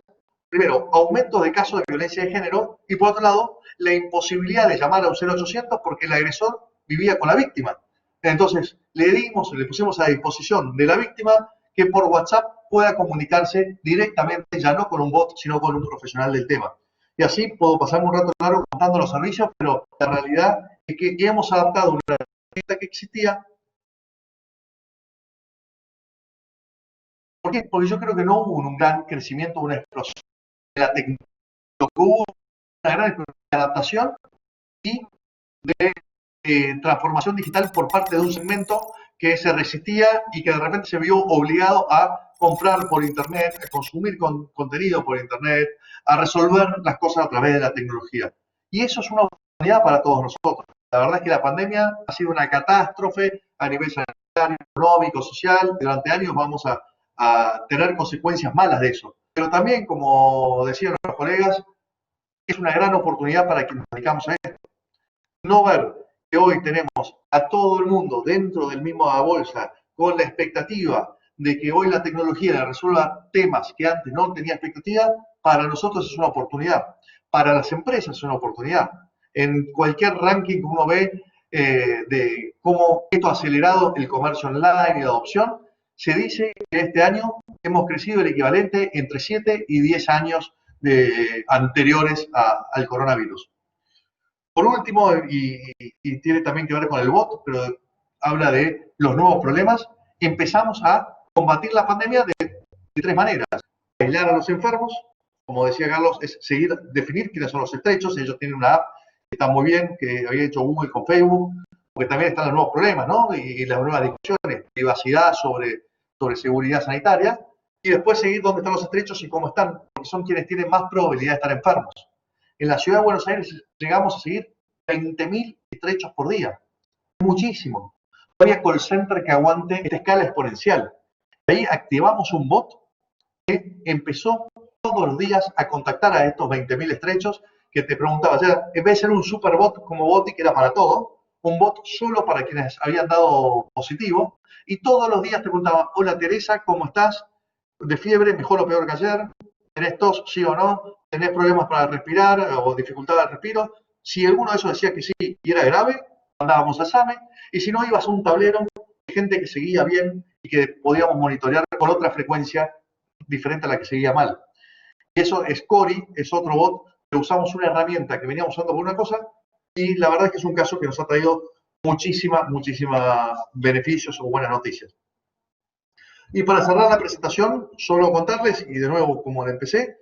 primero, aumento de casos de violencia de género y por otro lado, la imposibilidad de llamar a un 0800 porque el agresor vivía con la víctima. Entonces, le pusimos a disposición de la víctima que por WhatsApp pueda comunicarse directamente, ya no con un bot, sino con un profesional del tema. Y así puedo pasarme un rato largo contando los servicios, pero la realidad es que hemos adaptado una herramienta que existía. ¿Por qué? Porque yo creo que no hubo un gran crecimiento, una explosión la tecnología, hubo una gran adaptación y de transformación digital por parte de un segmento que se resistía y que de repente se vio obligado a comprar por Internet, a consumir contenido por Internet, a resolver las cosas a través de la tecnología. Y eso es una oportunidad para todos nosotros. La verdad es que la pandemia ha sido una catástrofe a nivel sanitario, económico, social. Durante años vamos a tener consecuencias malas de eso. Pero también, como decían los colegas, es una gran oportunidad para quienes nos dedicamos a esto. No ver que hoy tenemos a todo el mundo dentro del mismo bolsa con la expectativa de que hoy la tecnología resuelva temas que antes no tenía expectativa, para nosotros es una oportunidad. Para las empresas es una oportunidad. En cualquier ranking que uno ve de cómo esto ha acelerado el comercio online y la adopción, se dice que este año hemos crecido el equivalente entre 7 y 10 años anteriores al coronavirus. Por último, y tiene también que ver con el bot, pero habla de los nuevos problemas, empezamos a combatir la pandemia de tres maneras. Aislar a los enfermos, como decía Carlos, es definir quiénes son los estrechos. Ellos tienen una app que está muy bien, que había hecho Google con Facebook, porque también están los nuevos problemas, ¿no? Y las nuevas discusiones, privacidad sobre seguridad sanitaria, y después seguir dónde están los estrechos y cómo están, porque son quienes tienen más probabilidad de estar enfermos. En la ciudad de Buenos Aires llegamos a seguir 20.000 estrechos por día. Muchísimo. No había call center que aguante esta escala exponencial. Ahí activamos un bot que empezó todos los días a contactar a estos 20.000 estrechos que te preguntaba. O sea, en vez de ser un superbot como Boti, que era para todo, un bot solo para quienes habían dado positivo, y todos los días te preguntaba: hola Teresa, ¿cómo estás? ¿De fiebre? ¿Mejor o peor que ayer? ¿Tenés tos? ¿Sí o no? ¿Tenés problemas para respirar o dificultad al respiro? Si alguno de esos decía que sí y era grave, mandábamos a examen, y si no, ibas a un tablero de gente que seguía bien y que podíamos monitorear con otra frecuencia diferente a la que seguía mal. Y eso es Cori, es otro bot que usamos una herramienta que veníamos usando por una cosa, y la verdad es que es un caso que nos ha traído muchísimos beneficios o buenas noticias. Y para cerrar la presentación, solo contarles, y de nuevo como la empecé,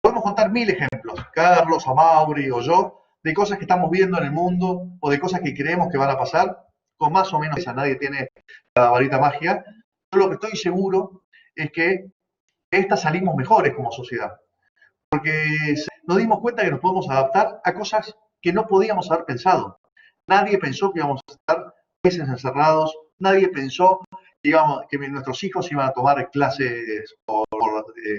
podemos contar 1000 ejemplos, Carlos, Amaury o yo, de cosas que estamos viendo en el mundo o de cosas que creemos que van a pasar, con más o menos, nadie tiene la varita mágica. Yo lo que estoy seguro es que de esta salimos mejores como sociedad, porque nos dimos cuenta que nos podemos adaptar a cosas que no podíamos haber pensado. Nadie pensó que íbamos a estar meses encerrados, nadie pensó que nuestros hijos iban a tomar clases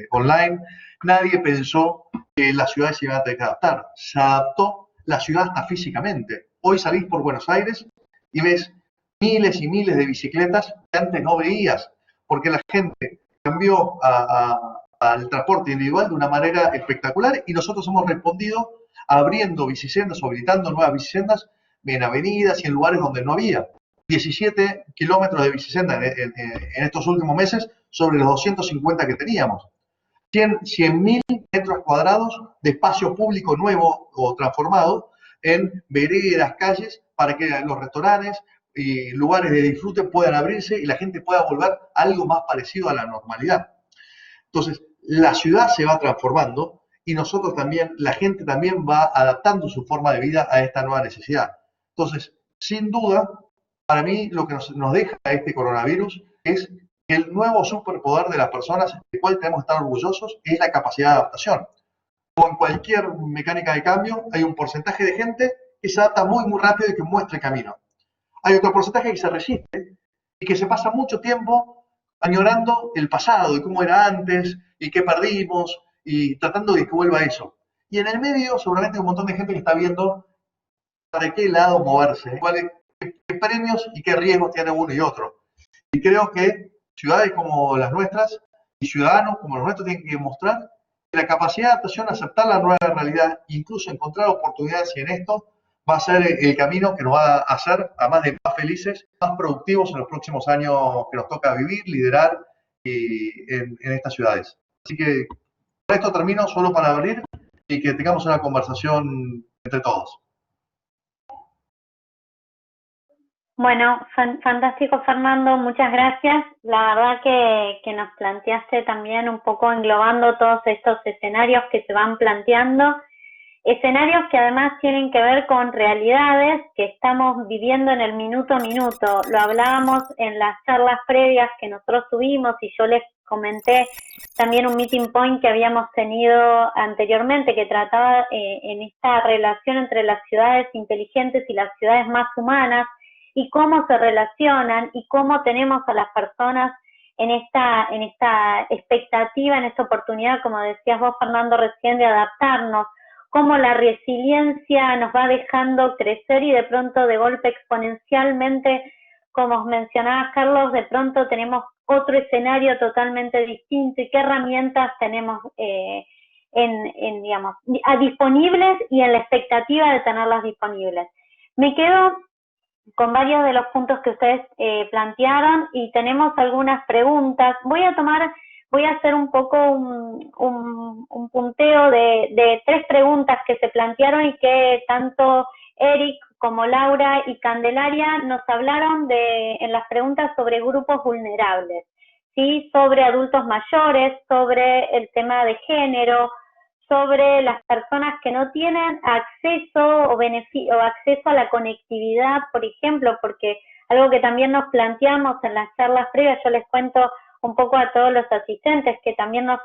online, nadie pensó que las ciudades se iban a tener que adaptar. Se adaptó la ciudad hasta físicamente. Hoy salís por Buenos Aires y ves miles y miles de bicicletas que antes no veías, porque la gente cambió al transporte individual de una manera espectacular, y nosotros hemos respondido abriendo bicisendas o habilitando nuevas bicisendas en avenidas y en lugares donde no había. 17 kilómetros de bicisenda en estos últimos meses sobre los 250 que teníamos. 100.000 metros cuadrados de espacio público nuevo o transformado en veredas, calles, para que los restaurantes y lugares de disfrute puedan abrirse y la gente pueda volver a algo más parecido a la normalidad. Entonces, la ciudad se va transformando y nosotros también, la gente también va adaptando su forma de vida a esta nueva necesidad. Entonces, sin duda, para mí lo que nos deja este coronavirus es que el nuevo superpoder de las personas, del cual tenemos que estar orgullosos, es la capacidad de adaptación. Como en cualquier mecánica de cambio, hay un porcentaje de gente que se adapta muy, muy rápido y que muestra el camino. Hay otro porcentaje que se resiste y que se pasa mucho tiempo añorando el pasado y cómo era antes y qué perdimos y tratando de que vuelva a eso. Y en el medio seguramente hay un montón de gente que está viendo para qué lado moverse, qué premios y qué riesgos tiene uno y otro. Y creo que ciudades como las nuestras y ciudadanos como los nuestros tienen que mostrar que la capacidad de adaptación, aceptar la nueva realidad, incluso encontrar oportunidades, y en esto va a ser el camino que nos va a hacer, además de más felices, más productivos en los próximos años que nos toca vivir, liderar en estas ciudades. Así que con esto termino, solo para abrir y que tengamos una conversación entre todos. Bueno, fantástico, Fernando, muchas gracias. La verdad que nos planteaste también un poco englobando todos estos escenarios que se van planteando, escenarios que además tienen que ver con realidades que estamos viviendo en el minuto a minuto. Lo hablábamos en las charlas previas que nosotros tuvimos y yo les comenté también un meeting point que habíamos tenido anteriormente que trataba en esta relación entre las ciudades inteligentes y las ciudades más humanas, y cómo se relacionan y cómo tenemos a las personas en esta expectativa, en esta oportunidad, como decías vos, Fernando, recién, de adaptarnos, cómo la resiliencia nos va dejando crecer y de pronto, de golpe, exponencialmente, como os mencionaba Carlos, de pronto tenemos otro escenario totalmente distinto y qué herramientas tenemos digamos, disponibles y en la expectativa de tenerlas disponibles. Me quedo con varios de los puntos que ustedes plantearon y tenemos algunas preguntas. Voy a hacer un poco un punteo de 3 preguntas que se plantearon y que tanto Eric como Laura y Candelaria nos hablaron en las preguntas sobre grupos vulnerables, ¿sí? Sobre adultos mayores, sobre el tema de género, sobre las personas que no tienen acceso o acceso a la conectividad, por ejemplo, porque algo que también nos planteamos en las charlas previas, yo les cuento un poco a todos los asistentes, que también nos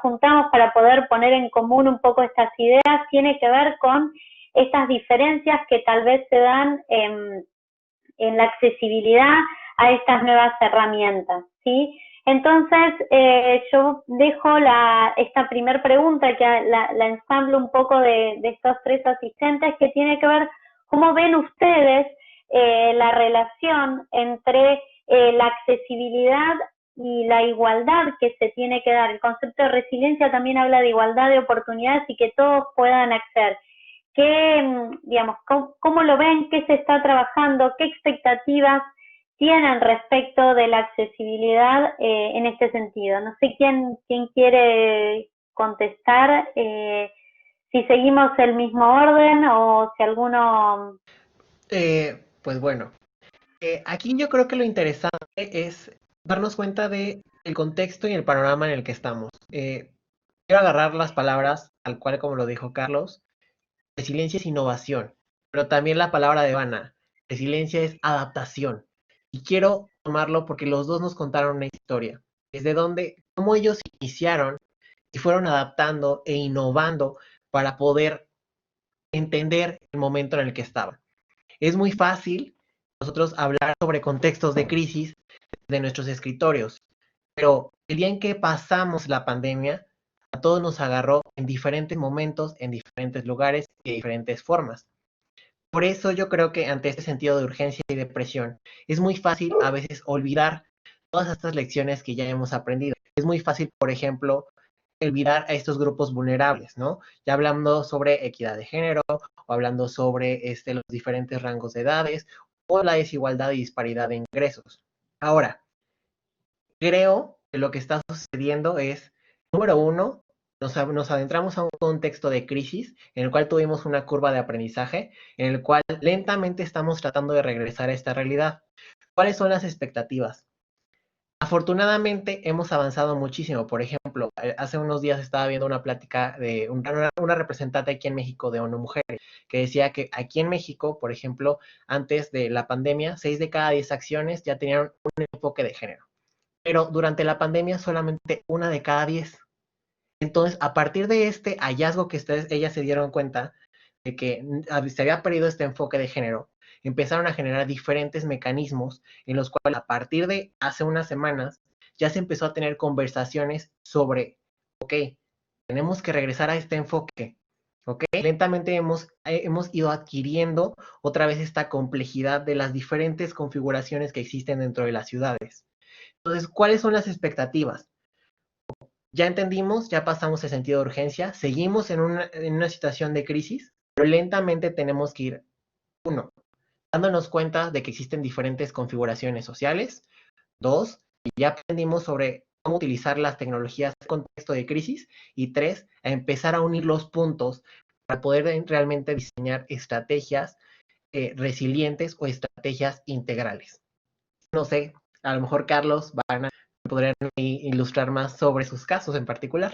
juntamos para poder poner en común un poco estas ideas, tiene que ver con estas diferencias que tal vez se dan en la accesibilidad a estas nuevas herramientas, ¿sí? Entonces, yo dejo esta primera pregunta, que la ensamblo un poco de estos 3 asistentes, que tiene que ver cómo ven ustedes la relación entre la accesibilidad y la igualdad que se tiene que dar. El concepto de resiliencia también habla de igualdad de oportunidades y que todos puedan acceder. Digamos, cómo lo ven, qué se está trabajando, qué expectativas tienen respecto de la accesibilidad en este sentido? No sé quién quiere contestar, si seguimos el mismo orden o si alguno... Pues bueno, aquí yo creo que lo interesante es darnos cuenta de el contexto y el panorama en el que estamos. Quiero agarrar las palabras tal cual como lo dijo Carlos. Resiliencia es innovación, pero también la palabra de Vana, resiliencia es adaptación. Y quiero tomarlo porque los dos nos contaron una historia, desde donde, cómo ellos iniciaron y fueron adaptando e innovando para poder entender el momento en el que estaban. Es muy fácil nosotros hablar sobre contextos de crisis de nuestros escritorios, pero el día en que pasamos la pandemia, a todos nos agarró en diferentes momentos, en diferentes lugares y de diferentes formas. Por eso yo creo que ante este sentido de urgencia y depresión, es muy fácil a veces olvidar todas estas lecciones que ya hemos aprendido. Es muy fácil, por ejemplo, olvidar a estos grupos vulnerables, ¿no? Ya hablando sobre equidad de género, o hablando sobre los diferentes rangos de edades, o la desigualdad y disparidad de ingresos. Ahora, creo que lo que está sucediendo es, número uno, nos adentramos a un contexto de crisis en el cual tuvimos una curva de aprendizaje, en el cual lentamente estamos tratando de regresar a esta realidad. ¿Cuáles son las expectativas? Afortunadamente hemos avanzado muchísimo. Por ejemplo, hace unos días estaba viendo una plática de una representante aquí en México de ONU Mujeres, que decía que aquí en México, por ejemplo, antes de la pandemia, 6 de cada 10 acciones ya tenían un enfoque de género. Pero durante la pandemia solamente 1 de cada 10. Entonces, a partir de este hallazgo que ellas se dieron cuenta de que se había perdido este enfoque de género, empezaron a generar diferentes mecanismos en los cuales a partir de hace unas semanas ya se empezó a tener conversaciones sobre, ok, tenemos que regresar a este enfoque, ok, lentamente hemos ido adquiriendo otra vez esta complejidad de las diferentes configuraciones que existen dentro de las ciudades. Entonces, ¿cuáles son las expectativas? Ya entendimos, ya pasamos el sentido de urgencia, seguimos en una situación de crisis, pero lentamente tenemos que ir, uno, dándonos cuenta de que existen diferentes configuraciones sociales. 2, ya aprendimos sobre cómo utilizar las tecnologías en contexto de crisis. Y 3, a empezar a unir los puntos para poder realmente diseñar estrategias resilientes o estrategias integrales. No sé, a lo mejor Carlos podrían ilustrar más sobre sus casos en particular.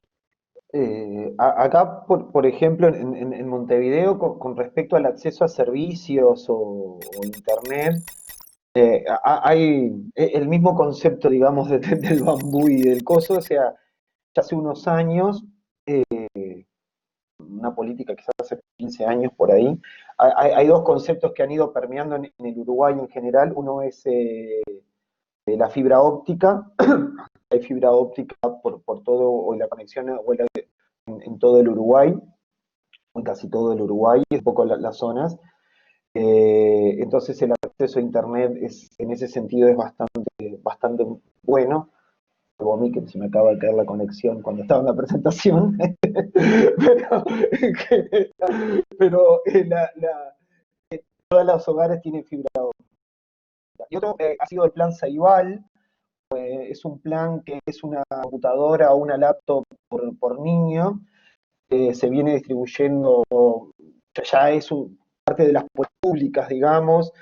Acá, por ejemplo, en Montevideo, con respecto al acceso a servicios o internet, hay el mismo concepto, digamos, del bambú y del coso. O sea, ya hace unos años, una política quizás hace 15 años por ahí, hay dos conceptos que han ido permeando en el Uruguay en general. Uno es la fibra óptica. Hay fibra óptica por todo, o la conexión en todo el Uruguay, en casi todo el Uruguay, un poco las zonas. Entonces el acceso a internet en ese sentido es bastante bueno. Salvo a mí, que se me acaba de caer la conexión cuando estaba en la presentación. pero todos los hogares tienen fibra óptica. Y otro ha sido el plan Ceibal. Es un plan que es una computadora o una laptop por niño. Se viene distribuyendo, ya es parte de las políticas públicas, digamos,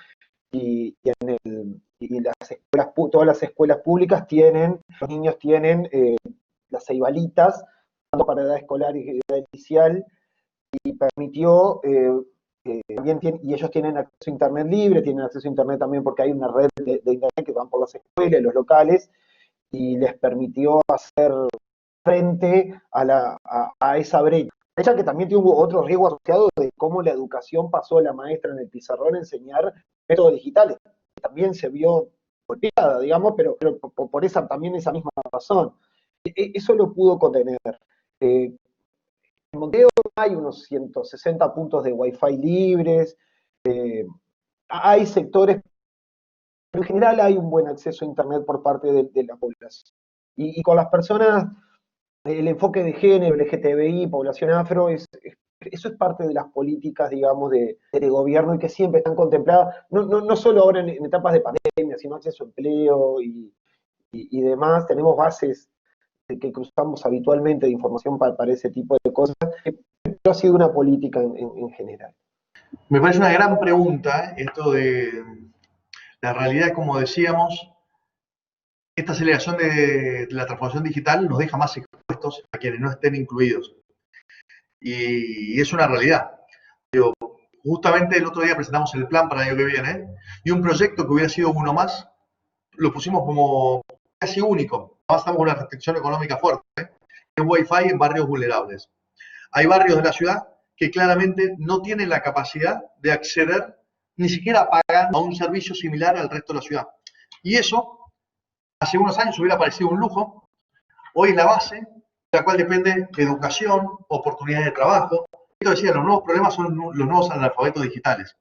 y las escuelas, todas las escuelas públicas los niños tienen las ceibalitas, tanto para edad escolar y edad inicial, y permitió, y ellos tienen acceso a internet libre, tienen acceso a internet también porque hay una red de internet que van por las escuelas, los locales, y les permitió hacer frente a esa brecha. Brecha que también tuvo otro riesgo asociado de cómo la educación pasó a la maestra en el pizarrón a enseñar métodos digitales. También se vio golpeada, digamos, pero por también esa misma razón. Eso lo pudo contener. En Montevideo hay unos 160 puntos de Wi-Fi libres. Hay sectores, pero en general hay un buen acceso a internet por parte de la población. Y con las personas, el enfoque de género, LGTBI, población afro, eso es parte de las políticas, digamos, de gobierno, y que siempre están contempladas, no solo ahora en etapas de pandemia, sino acceso a empleo y demás. Tenemos bases que cruzamos habitualmente de información para ese tipo de cosas, pero ha sido una política en general. Me parece una gran pregunta esto de la realidad. Como decíamos, esta aceleración de la transformación digital nos deja más expuestos a quienes no estén incluidos. Y es una realidad. Digo, justamente el otro día presentamos el plan para el año que viene, y un proyecto que hubiera sido uno más, lo pusimos como casi único. Además estamos con una restricción económica fuerte, es Wi-Fi en barrios vulnerables. Hay barrios de la ciudad que claramente no tienen la capacidad de acceder, ni siquiera pagando, a un servicio similar al resto de la ciudad. Y eso, hace unos años hubiera parecido un lujo. Hoy es la base de la cual depende educación, oportunidades de trabajo. Esto decía, los nuevos problemas son los nuevos analfabetos digitales.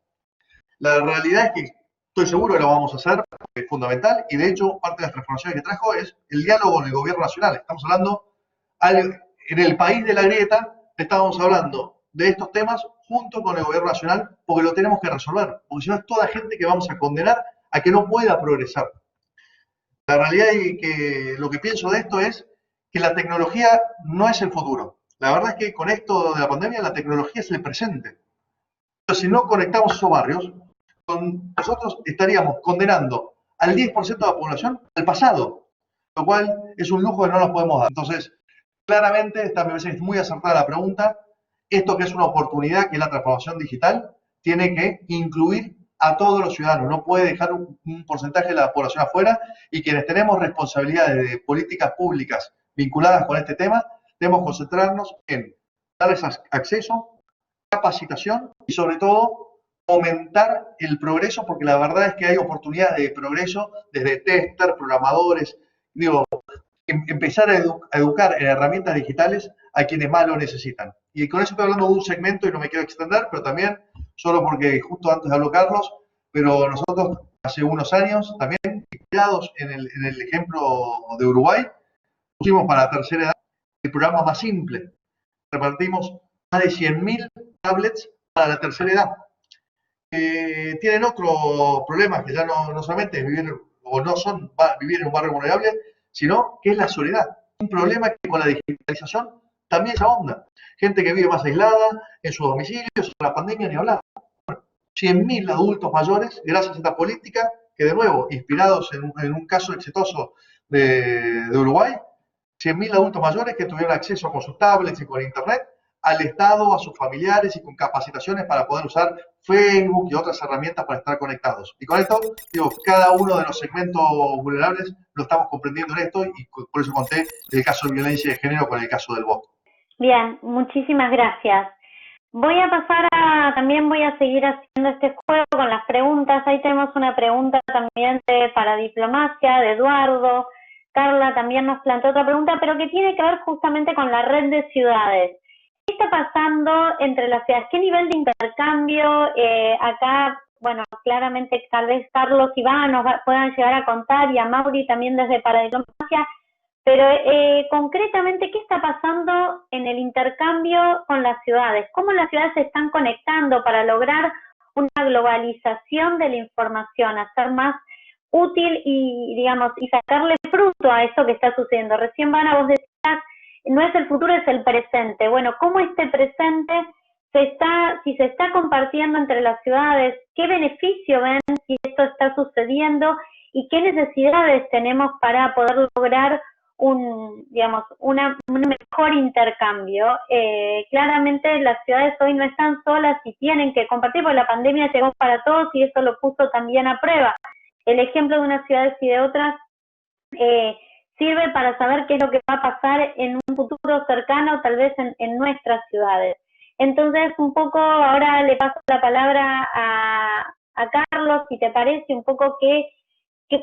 La realidad es que estoy seguro que lo vamos a hacer, porque es fundamental, y de hecho parte de las transformaciones que trajo es el diálogo con el gobierno nacional. Estamos hablando, en el país de la grieta, estábamos hablando de estos temas junto con el gobierno nacional, porque lo tenemos que resolver, porque si no es toda gente que vamos a condenar a que no pueda progresar. La realidad es que lo que pienso de esto es que la tecnología no es el futuro. La verdad es que con esto de la pandemia, la tecnología es el presente. Pero si no conectamos esos barrios, nosotros estaríamos condenando al 10% de la población al pasado, lo cual es un lujo que no nos podemos dar. Entonces, claramente, esta me parece que es muy acertada la pregunta. Esto que es una oportunidad, que es la transformación digital, tiene que incluir a todos los ciudadanos, no puede dejar un porcentaje de la población afuera, y quienes tenemos responsabilidades de políticas públicas vinculadas con este tema, debemos concentrarnos en darles acceso, capacitación y sobre todo fomentar el progreso, porque la verdad es que hay oportunidades de progreso desde tester, programadores, digo, empezar a educar en herramientas digitales a quienes más lo necesitan. Y con eso estoy hablando de un segmento y no me quiero extender, pero también, solo porque justo antes habló Carlos, pero nosotros hace unos años, también inspirados en el ejemplo de Uruguay, pusimos para la tercera edad el programa Más Simple. Repartimos más de 100.000 tablets para la tercera edad. Tienen otro problema, que ya no solamente es vivir, o no son vivir en un barrio vulnerable, sino que es la soledad. Un problema que con la digitalización también se ahonda. Gente que vive más aislada en sus domicilios, la pandemia ni hablar. Bueno, 100.000 adultos mayores, gracias a esta política, que de nuevo, inspirados en un caso exitoso de Uruguay, 100.000 adultos mayores que tuvieron acceso con sus tablets y con internet al Estado, a sus familiares y con capacitaciones para poder usar Facebook y otras herramientas para estar conectados. Y con esto, digo, cada uno de los segmentos vulnerables lo estamos comprendiendo en esto y por eso conté el caso de violencia de género con el caso del voto. Bien, muchísimas gracias. También voy a seguir haciendo este juego con las preguntas. Ahí tenemos una pregunta también para diplomacia, de Eduardo. Carla también nos planteó otra pregunta, pero que tiene que ver justamente con la red de ciudades. ¿Qué está pasando entre las ciudades? ¿Qué nivel de intercambio? Acá, bueno, claramente tal vez Carlos y Iván nos puedan llegar a contar, y a Mauri también desde Paradiplomacia, pero concretamente, ¿qué está pasando en el intercambio con las ciudades? ¿Cómo las ciudades se están conectando para lograr una globalización de la información, hacer más útil y, digamos, y sacarle fruto a eso que está sucediendo? Recién, Vana, vos decías, no es el futuro, es el presente. Bueno, ¿cómo este presente si se está compartiendo entre las ciudades? ¿Qué beneficio ven si esto está sucediendo? ¿Y qué necesidades tenemos para poder lograr un mejor intercambio? Claramente las ciudades hoy no están solas y tienen que compartir, porque la pandemia llegó para todos y eso lo puso también a prueba. El ejemplo de unas ciudades y de otras sirve para saber qué es lo que va a pasar en un futuro cercano, tal vez en nuestras ciudades. Entonces, un poco, ahora le paso la palabra a Carlos, si te parece, un poco que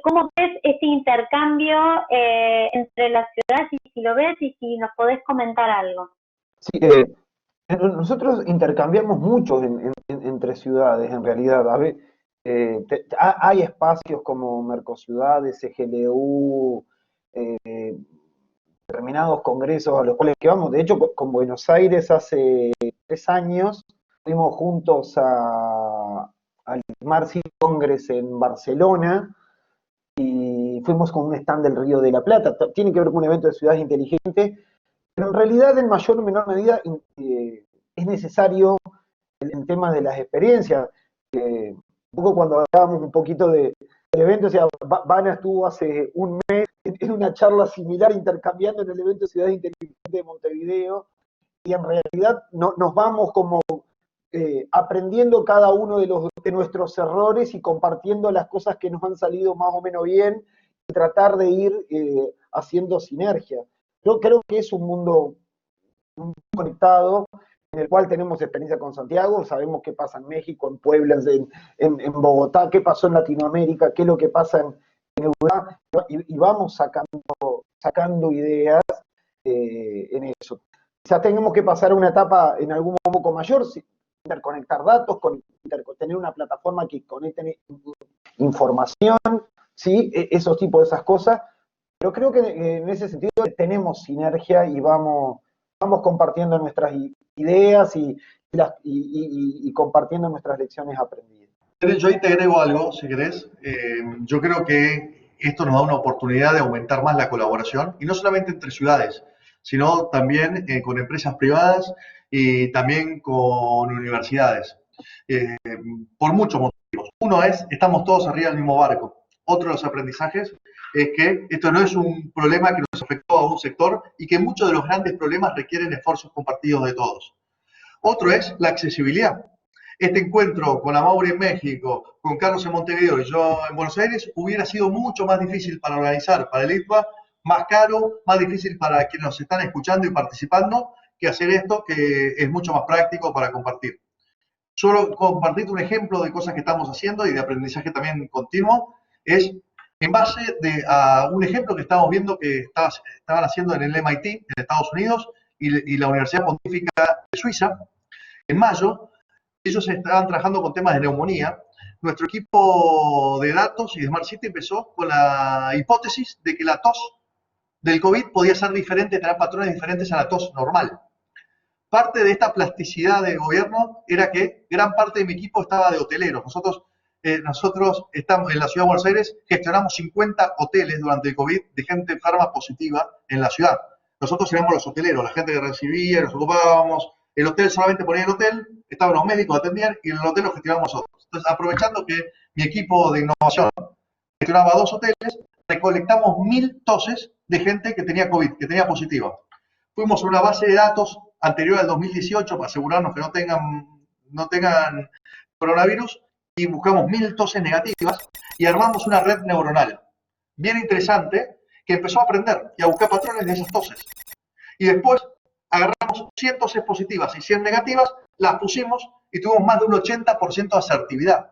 cómo ves este intercambio entre las ciudades, y si lo ves y si nos podés comentar algo. Sí, nosotros intercambiamos mucho entre ciudades, en realidad. A ver, hay espacios como Mercociudades, CGLU, determinados congresos a los cuales que vamos. De hecho, con Buenos Aires hace 3 años fuimos juntos al Smart City Congress en Barcelona y fuimos con un stand del Río de la Plata. Tiene que ver con un evento de ciudades inteligentes, pero en realidad en mayor o menor medida es necesario el tema de las experiencias. Un poco cuando hablábamos un poquito del evento, o sea, Vana estuvo hace un mes en una charla similar intercambiando en el evento de Ciudades Inteligentes de Montevideo, y en realidad nos vamos como aprendiendo cada uno de nuestros errores y compartiendo las cosas que nos han salido más o menos bien y tratar de ir haciendo sinergia. Yo creo que es un mundo conectado, en el cual tenemos experiencia con Santiago, sabemos qué pasa en México, en Puebla, en Bogotá, qué pasó en Latinoamérica, qué es lo que pasa en Europa, y vamos sacando ideas en eso. Quizás tenemos que pasar a una etapa en algún momento un poco mayor, interconectar datos, tener una plataforma que conecte información, ¿sí? Esos tipos de esas cosas, pero creo que en ese sentido tenemos sinergia y vamos compartiendo nuestras ideas y compartiendo nuestras lecciones aprendidas. Yo ahí te agrego algo, si querés. Yo creo que esto nos da una oportunidad de aumentar más la colaboración, y no solamente entre ciudades, sino también con empresas privadas y también con universidades, por muchos motivos. Uno es, estamos todos arriba del mismo barco. Otro de los aprendizajes es que esto no es un problema que nos afectó a un sector y que muchos de los grandes problemas requieren esfuerzos compartidos de todos. Otro es la accesibilidad. Este encuentro con Amauri en México, con Carlos en Montevideo y yo en Buenos Aires hubiera sido mucho más difícil para organizar para el ITBA, más caro, más difícil para quienes nos están escuchando y participando, que hacer esto, que es mucho más práctico para compartir. Solo compartirte un ejemplo de cosas que estamos haciendo y de aprendizaje también continuo, es en base a un ejemplo que estamos viendo que estaban haciendo en el MIT, en Estados Unidos, y la Universidad Pontífica de Suiza. En mayo, ellos estaban trabajando con temas de neumonía. Nuestro equipo de datos y de Smart City empezó con la hipótesis de que la tos del COVID podía ser diferente, tener patrones diferentes a la tos normal. Parte de esta plasticidad del gobierno era que gran parte de mi equipo estaba de hoteleros. Nosotros estamos en la ciudad de Buenos Aires, gestionamos 50 hoteles durante el COVID de gente enferma positiva en la ciudad. Nosotros éramos los hoteleros, la gente que recibía, nos ocupábamos, el hotel solamente ponía el hotel, estaban los médicos, atendían, y el hotel lo gestionábamos nosotros. Entonces, aprovechando que mi equipo de innovación gestionaba 2 hoteles, recolectamos 1000 toses de gente que tenía COVID, que tenía positiva. Fuimos a una base de datos anterior al 2018 para asegurarnos que no tengan coronavirus y buscamos 1000 toses negativas y armamos una red neuronal bien interesante que empezó a aprender y a buscar patrones de esas toses. Y después agarramos 100 toses positivas y 100 negativas, las pusimos y tuvimos más de un 80% de asertividad.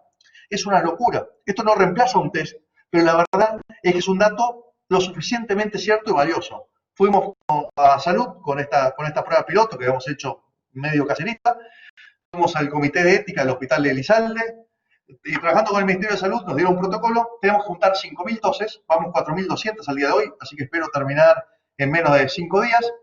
Es una locura. Esto no reemplaza un test, pero la verdad es que es un dato lo suficientemente cierto y valioso. Fuimos a salud con esta prueba piloto que habíamos hecho medio caserista, fuimos al comité de ética del hospital de Elizalde, y trabajando con el Ministerio de Salud nos dieron un protocolo, tenemos que juntar 5.000 toses, vamos 4.200 al día de hoy, así que espero terminar en menos de 5 días,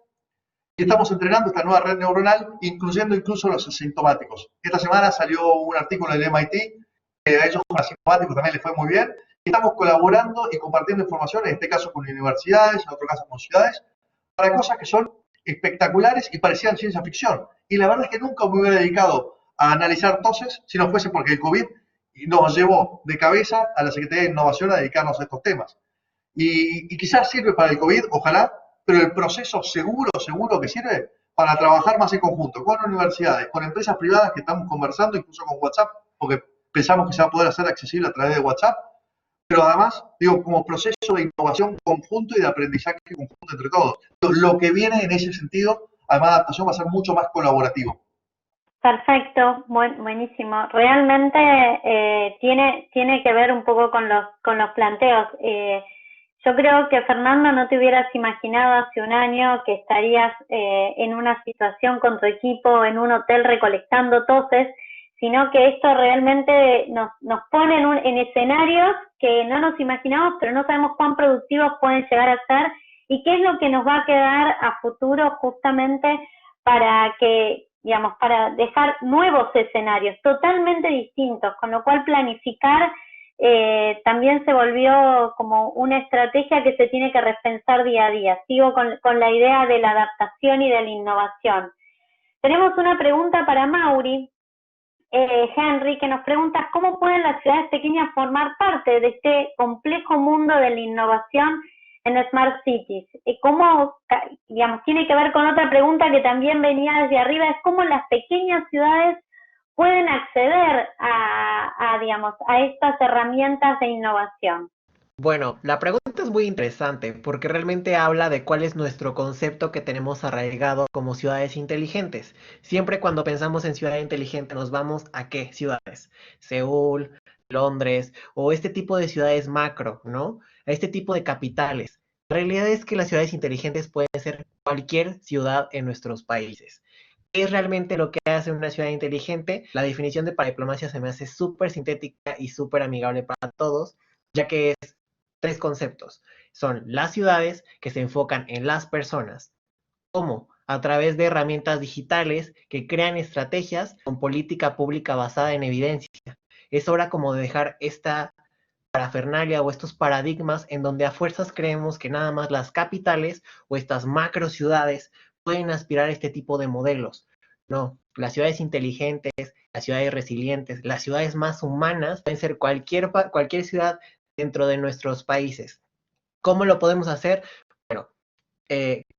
y estamos entrenando esta nueva red neuronal, incluyendo incluso los asintomáticos. Esta semana salió un artículo del MIT, que a ellos con asintomáticos también les fue muy bien, y estamos colaborando y compartiendo información, en este caso con universidades, en otro caso con ciudades, para cosas que son espectaculares y parecían ciencia ficción. Y la verdad es que nunca me hubiera dedicado a analizar toses si no fuese porque el COVID nos llevó de cabeza a la Secretaría de Innovación a dedicarnos a estos temas. Y quizás sirve para el COVID, ojalá, pero el proceso seguro que sirve para trabajar más en conjunto con universidades, con empresas privadas que estamos conversando, incluso con WhatsApp, porque pensamos que se va a poder hacer accesible a través de WhatsApp, pero además, digo, como proceso de innovación conjunto y de aprendizaje conjunto entre todos. Lo que viene en ese sentido, además de adaptación, va a ser mucho más colaborativo. Perfecto, buenísimo. Realmente tiene que ver un poco con los planteos. Yo creo que, Fernando, no te hubieras imaginado hace un año que estarías en una situación con tu equipo en un hotel recolectando toses, sino que esto realmente nos pone en escenarios que no nos imaginamos, pero no sabemos cuán productivos pueden llegar a ser y qué es lo que nos va a quedar a futuro justamente para que, digamos, para dejar nuevos escenarios totalmente distintos, con lo cual planificar también se volvió como una estrategia que se tiene que repensar día a día. Sigo con la idea de la adaptación y de la innovación. Tenemos una pregunta para Mauri, Henry, que nos pregunta cómo pueden las ciudades pequeñas formar parte de este complejo mundo de la innovación en Smart Cities. ¿Cómo, digamos, tiene que ver con otra pregunta que también venía desde arriba, es cómo las pequeñas ciudades pueden acceder digamos, a estas herramientas de innovación? Bueno, la pregunta es muy interesante porque realmente habla de cuál es nuestro concepto que tenemos arraigado como ciudades inteligentes. Siempre cuando pensamos en ciudad inteligente nos vamos a ¿qué ciudades? Seúl, Londres o este tipo de ciudades macro, ¿no? A este tipo de capitales. La realidad es que las ciudades inteligentes pueden ser cualquier ciudad en nuestros países. ¿Qué es realmente lo que hace una ciudad inteligente? La definición de paradiplomacia se me hace súper sintética y súper amigable para todos, ya que es 3 conceptos. Son las ciudades que se enfocan en las personas. ¿Cómo? A través de herramientas digitales que crean estrategias con política pública basada en evidencia. Es hora como de dejar esta parafernalia o estos paradigmas en donde a fuerzas creemos que nada más las capitales o estas macro ciudades pueden aspirar a este tipo de modelos. No, las ciudades inteligentes, las ciudades resilientes, las ciudades más humanas pueden ser cualquier ciudad dentro de nuestros países. ¿Cómo lo podemos hacer? Bueno,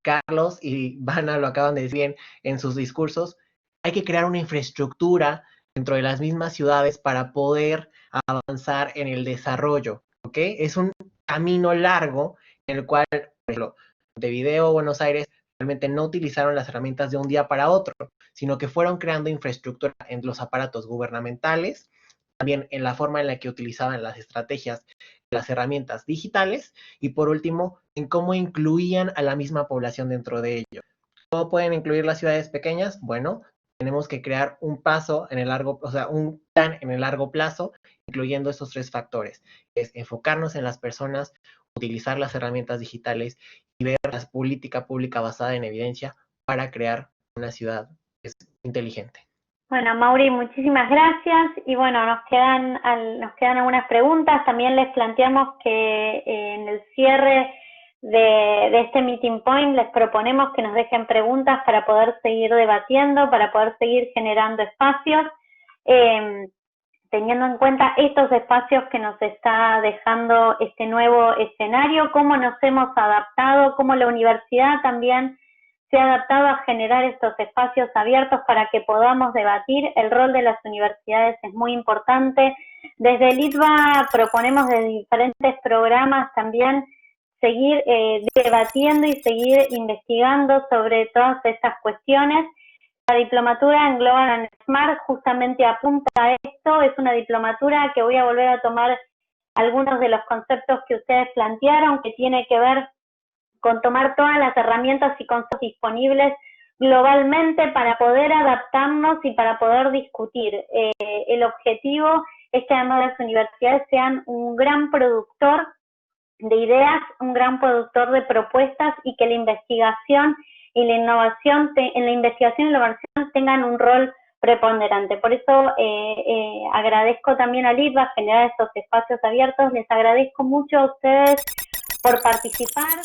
Carlos y Vanna lo acaban de decir bien en sus discursos, hay que crear una infraestructura dentro de las mismas ciudades para poder avanzar en el desarrollo, ¿ok? Es un camino largo en el cual, por ejemplo, Montevideo, Buenos Aires, realmente no utilizaron las herramientas de un día para otro, sino que fueron creando infraestructura en los aparatos gubernamentales, también en la forma en la que utilizaban las estrategias, las herramientas digitales, y por último, en cómo incluían a la misma población dentro de ello. ¿Cómo pueden incluir las ciudades pequeñas? Bueno, tenemos que crear un paso en el largo, o sea, un plan en el largo plazo, incluyendo estos 3 factores. Es enfocarnos en las personas, utilizar las herramientas digitales y ver la política pública basada en evidencia para crear una ciudad inteligente. Bueno, Mauri, muchísimas gracias. Y bueno, nos quedan algunas preguntas. También les planteamos que en el cierre de este meeting point les proponemos que nos dejen preguntas para poder seguir debatiendo, para poder seguir generando espacios, teniendo en cuenta estos espacios que nos está dejando este nuevo escenario, cómo nos hemos adaptado, cómo la universidad también se ha adaptado a generar estos espacios abiertos para que podamos debatir. El rol de las universidades es muy importante. Desde el ITBA proponemos desde diferentes programas también seguir debatiendo y seguir investigando sobre todas estas cuestiones. La diplomatura en Global and Smart justamente apunta a esto. Es una diplomatura que voy a volver a tomar algunos de los conceptos que ustedes plantearon, que tiene que ver con tomar todas las herramientas y conceptos disponibles globalmente para poder adaptarnos y para poder discutir. El objetivo es que además las universidades sean un gran productor de ideas, un gran productor de propuestas y que la investigación y la innovación, en la investigación y la innovación tengan un rol preponderante. Por eso agradezco también al ITBA generar estos espacios abiertos. Les agradezco mucho a ustedes por participar.